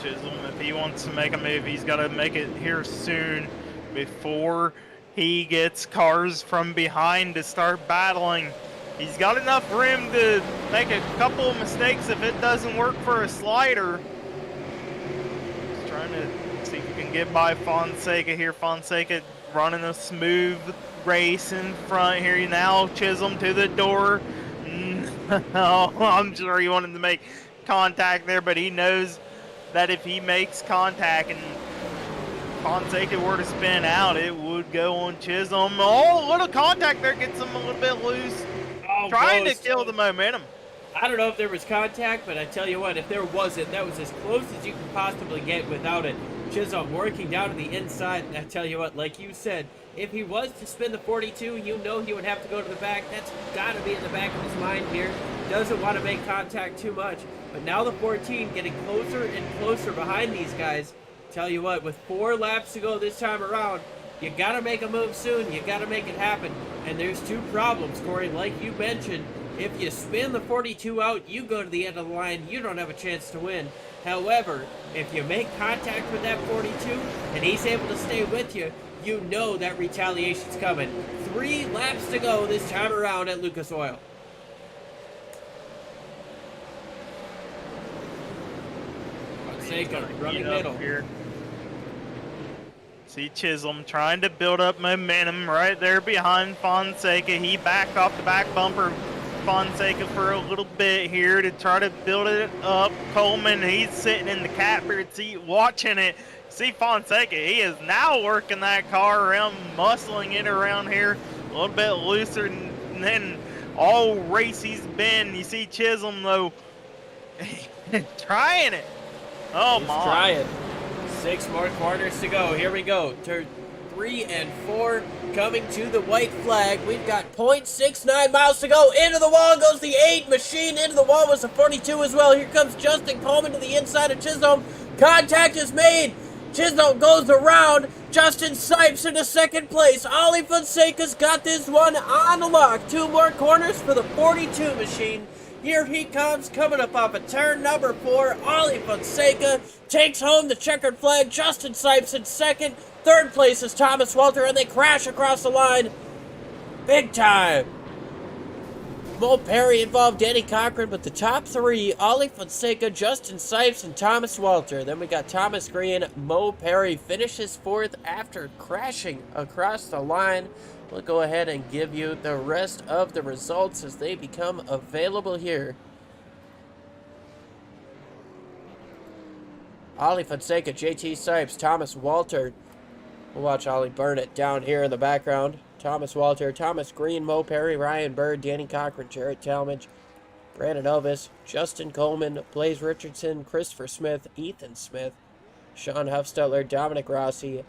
Speaker 3: Chisholm, if he wants to make a move, he's got to make it here soon before he gets cars from behind to start battling. He's got enough room to make a couple of mistakes if it doesn't work for a slider. Just trying to see if he can get by Fonseca here. Fonseca running a smooth race in front here. Now Chisholm to the door. Oh, I'm sure he wanted to make contact there, but he knows that if he makes contact and Fonseca were to spin out, it would go on Chisholm. Oh, a little contact there gets him a little bit loose.
Speaker 2: Oh,
Speaker 3: trying to kill the momentum.
Speaker 2: I don't know if there was contact, but I tell you what, if there wasn't, that was as close as you could possibly get without it. Chisholm working down to the inside, and I tell you what, like you said, if he was to spin the 42, you know he would have to go to the back. That's got to be in the back of his mind here. Doesn't want to make contact too much. But now the 14 getting closer and closer behind these guys. Tell you what, with 4 laps to go this time around, you got to make a move soon. You got to make it happen. And there's 2 problems, Corey, like you mentioned. If you spin the 42 out, you go to the end of the line, you don't have a chance to win. However, if you make contact with that 42 and he's able to stay with you, you know that retaliation's coming. 3 laps to go this time around at Lucas Oil. Fonseca running middle
Speaker 3: here. See Chisholm trying to build up momentum right there behind Fonseca. He backed off the back bumper Fonseca for a little bit here to try to build it up. Coleman, he's sitting in the catbird seat watching it. See Fonseca, he is now working that car around, muscling it around here a little bit looser than all race he's been. You see Chisholm though, trying it. Oh, my.
Speaker 2: Trying. 6 more corners to go. Here we go. Turn 3 and 4 coming to the white flag. We've got 0.69 miles to go. Into the wall goes the 8 machine. Into the wall was the 42 as well. Here comes Justin Coleman to the inside of Chisholm. Contact is made. Chisholm goes around. Justin Sipes into 2nd place. Ali Fonseca's got this one on the lock. 2 more corners for the 42 machine. Here he comes, coming up off of turn number 4. Ali Fonseca takes home the checkered flag. Justin Sipes in 2nd. 3rd place is Thomas Walter, and they crash across the line. Big time. Mo Perry involved Danny Cochran, but the top 3, Ali Fonseca, Justin Sipes, and Thomas Walter. Then we got Thomas Green. Mo Perry finishes 4th after crashing across the line. We'll go ahead and give you the rest of the results as they become available here. Ali Fonseca, JT Sipes, Thomas Walter. We'll watch Ollie burn it down here in the background. Thomas Walter, Thomas Green, Mo Perry, Ryan Bird, Danny Cochran, Jarrett Talmadge, Brandon Elvis, Justin Coleman, Blaze Richardson, Christopher Smith, Ethan Smith, Sean Huffstetler, Dominic Rossi,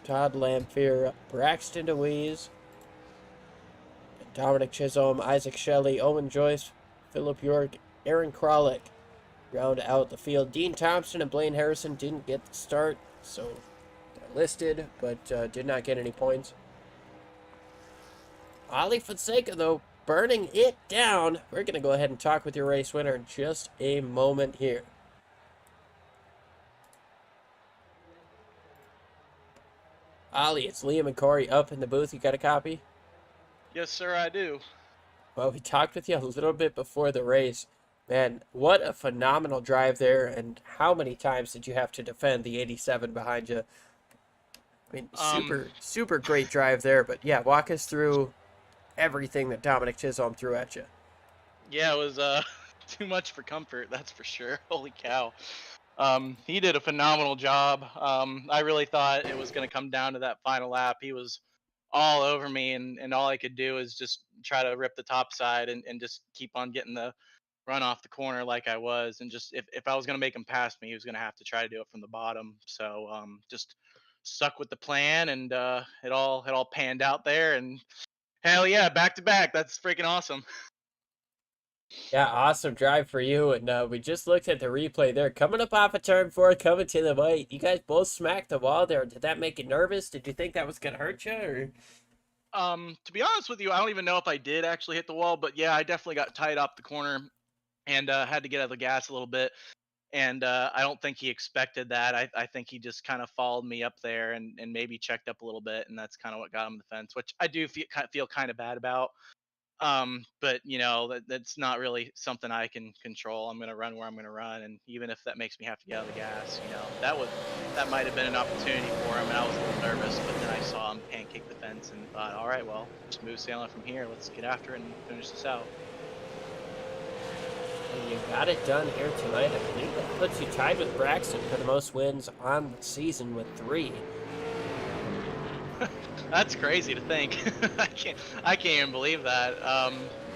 Speaker 2: Todd Lamphere, Braxton DeWeese, Dominic Chisholm, Isaac Shelley, Owen Joyce, Philip York, Aaron Krolick round out the field. Dean Thompson and Blaine Harrison didn't get the start, so they're listed, but did not get any points. Ali Fonseca, though, burning it down. We're going to go ahead and talk with your race winner in just a moment here. Ali, it's Liam and Corey up in the booth. You got a copy?
Speaker 5: Yes, sir, I do.
Speaker 2: Well, we talked with you a little bit before the race. Man, what a phenomenal drive there, and how many times did you have to defend the 87 behind you? I mean, super great drive there, but yeah, walk us through everything that Dominic Chisholm threw at you.
Speaker 5: Yeah, it was too much for comfort, that's for sure. Holy cow. He did a phenomenal job. I really thought it was going to come down to that final lap. He was all over me, and all I could do is just try to rip the top side and just keep on getting the run off the corner like I was. And just if I was going to make him pass me, he was going to have to try to do it from the bottom. So just stuck with the plan, and it all panned out there. And hell yeah, back to back. That's freaking awesome.
Speaker 2: Yeah, awesome drive for you. And we just looked at the replay there. Coming up off of turn 4, coming to the white. You guys both smacked the wall there. Did that make you nervous? Did you think that was going to hurt you? Or?
Speaker 5: To be honest with you, I don't even know if I did actually hit the wall, but yeah, I definitely got tied off the corner and had to get out of the gas a little bit. And I don't think he expected that. I think he just kind of followed me up there and maybe checked up a little bit, and that's kind of what got him the fence, which I do feel kind of bad about. But you know, that's not really something I can control. I'm gonna run where I'm gonna run, and even if that makes me have to get out of the gas, you know, that might have been an opportunity for him, and I was a little nervous. But then I saw him pancake the fence, and thought, all right, well, smooth sailing from here. Let's get after it and finish this out.
Speaker 2: And you got it done here tonight. I believe that puts you tied with Braxton for the most wins on the season with 3.
Speaker 5: That's crazy to think. I can't even believe that.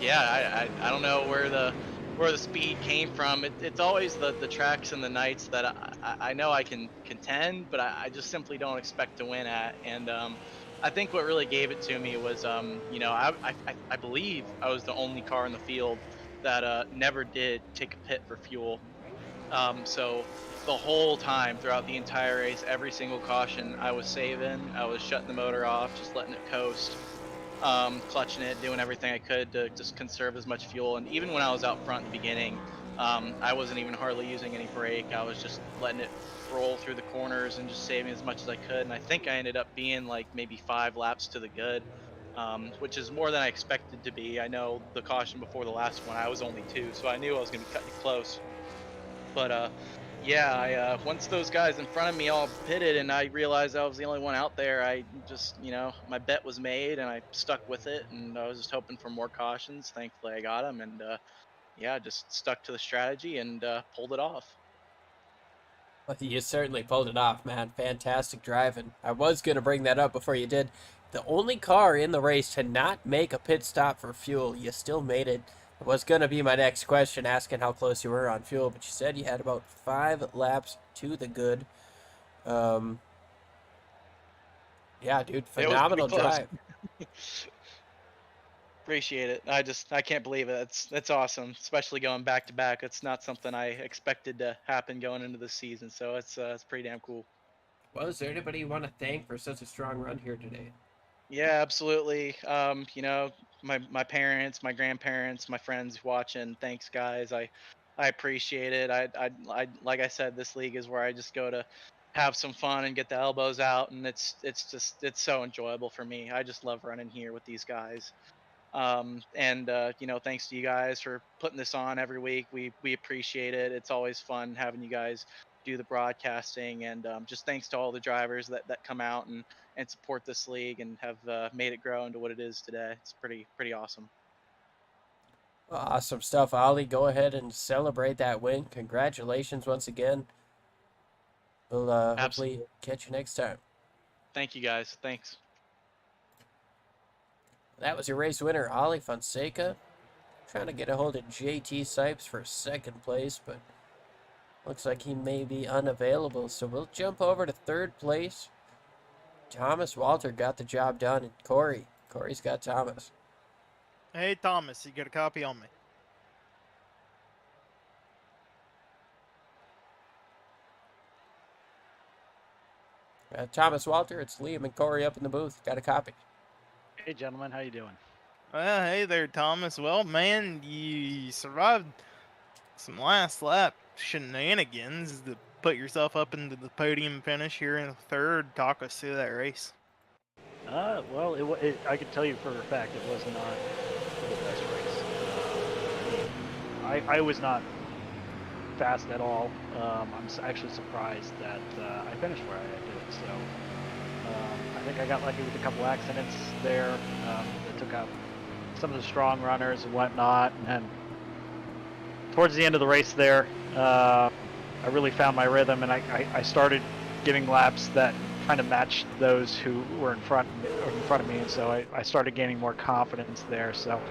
Speaker 5: Yeah, I don't know where the speed came from. It's always the tracks and the nights that I know I can contend, but I just simply don't expect to win at. And I think what really gave it to me was, you know, I believe I was the only car in the field that never did take a pit for fuel. So the whole time throughout the entire race, every single caution, I was saving, I was shutting the motor off, just letting it coast, clutching it, doing everything I could to just conserve as much fuel. And even when I was out front in the beginning, I wasn't even hardly using any brake. I was just letting it roll through the corners and just saving as much as I could. And I think I ended up being like maybe 5 laps to the good, which is more than I expected to be. I know the caution before the last one, I was only 2, so I knew I was going to be cutting it close. But yeah, once those guys in front of me all pitted and I realized I was the only one out there, I just, you know, my bet was made and I stuck with it, and I was just hoping for more cautions. Thankfully I got them, and yeah, just stuck to the strategy and pulled it off.
Speaker 2: Well, you certainly pulled it off, man. Fantastic driving. I was going to bring that up before you did. The only car in the race to not make a pit stop for fuel. You still made it. It was going to be my next question, asking how close you were on fuel, but you said you had about 5 laps to the good. Yeah, dude, phenomenal drive.
Speaker 5: Appreciate it. I can't believe it. That's awesome, especially going back to back. It's not something I expected to happen going into the season, so it's pretty damn cool.
Speaker 2: Well, is there anybody you want to thank for such a strong run here today?
Speaker 5: Yeah, absolutely. You know, my parents, my grandparents, my friends watching. Thanks, guys. I appreciate it. I like I said, this league is where I just go to have some fun and get the elbows out, and it's so enjoyable for me. I just love running here with these guys. And you know, thanks to you guys for putting this on every week. We appreciate it. It's always fun having you guys do the broadcasting, and just thanks to all the drivers that come out and support this league and have made it grow into what it is today. It's pretty awesome.
Speaker 2: Awesome stuff, Ollie. Go ahead and celebrate that win. Congratulations once again. We'll hopefully catch you next time.
Speaker 5: Thank you, guys. Thanks.
Speaker 2: That was your race winner, Ollie Fonseca. Trying to get a hold of JT Sipes for second place, but looks like he may be unavailable. So we'll jump over to third place. Thomas Walter got the job done, and Corey's got Thomas.
Speaker 3: Hey, Thomas, you got a copy on me?
Speaker 2: Thomas Walter, it's Liam and Corey up in the booth. Got a copy.
Speaker 6: Hey, gentlemen, how you doing?
Speaker 3: Well, hey there, Thomas. Well, man, you survived some last lap shenanigans to put yourself up into the podium finish here in the third. Talk us through that race.
Speaker 6: Well, I can tell you for a fact it was not the best race. I was not fast at all. I'm actually surprised that I finished where I did. So I think I got lucky with a couple accidents there that took out some of the strong runners and whatnot. And then towards the end of the race there, I really found my rhythm, and I started getting laps that kind of matched those who were in front of me, and so I started gaining more confidence there. So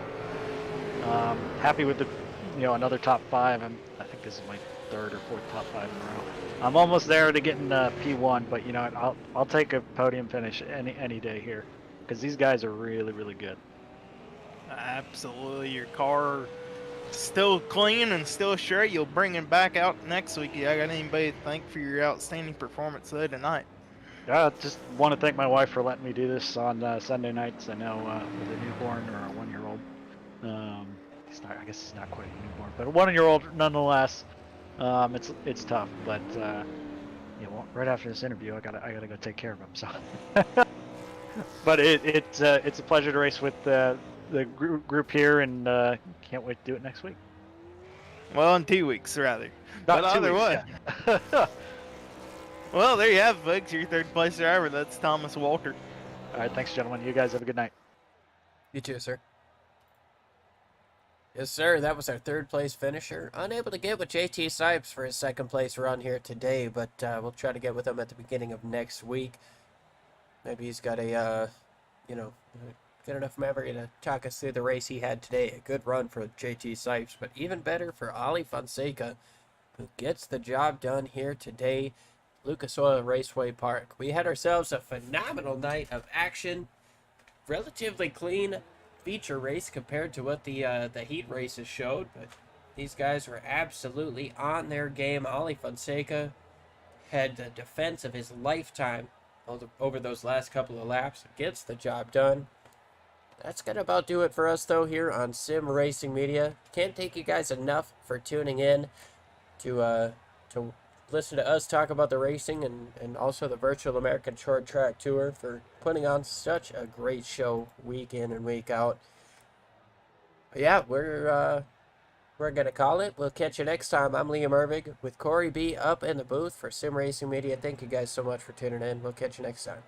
Speaker 6: happy with the another top 5. I think this is my third or fourth top 5 in a row. I'm almost there to getting P1, but I'll take a podium finish any day here, because these guys are really good.
Speaker 3: Absolutely. Your car still clean and still straight. You'll bring it back out next week. You got anybody to thank for your outstanding performance today tonight?
Speaker 6: I just want to thank my wife for letting me do this on Sunday nights. I know with a newborn or a 1-year-old, I guess it's not quite a newborn, but a 1-year-old nonetheless. It's tough, but right after this interview, I gotta go take care of him. So, but it's a pleasure to race with the group here, and can't wait to do it next week.
Speaker 3: Well, in 2 weeks rather.
Speaker 6: Not
Speaker 3: but
Speaker 6: 2
Speaker 3: either
Speaker 6: weeks,
Speaker 3: way.
Speaker 6: yeah.
Speaker 3: Well, there you have it, folks. Your third place driver. That's Thomas Walter.
Speaker 6: All right, thanks, gentlemen. You guys have a good night.
Speaker 2: You too, sir. Yes, sir. That was our third place finisher. Unable to get with JT Sipes for his second place run here today, but we'll try to get with him at the beginning of next week. Maybe he's got a, good enough memory to talk us through the race he had today. A good run for JT Sipes, but even better for Ali Fonseca, who gets the job done here today. Lucas Oil Raceway Park. We had ourselves a phenomenal night of action. Relatively clean feature race compared to what the heat races showed, but these guys were absolutely on their game. Ali Fonseca had the defense of his lifetime over those last couple of laps. Gets the job done. That's gonna about do it for us though here on Sim Racing Media. Can't thank you guys enough for tuning in to listen to us talk about the racing and also the Virtual American Short Track Tour, for putting on such a great show week in and week out. But yeah, we're gonna call it. We'll catch you next time. I'm Liam Irvig with Corey B up in the booth for Sim Racing Media. Thank you guys so much for tuning in. We'll catch you next time.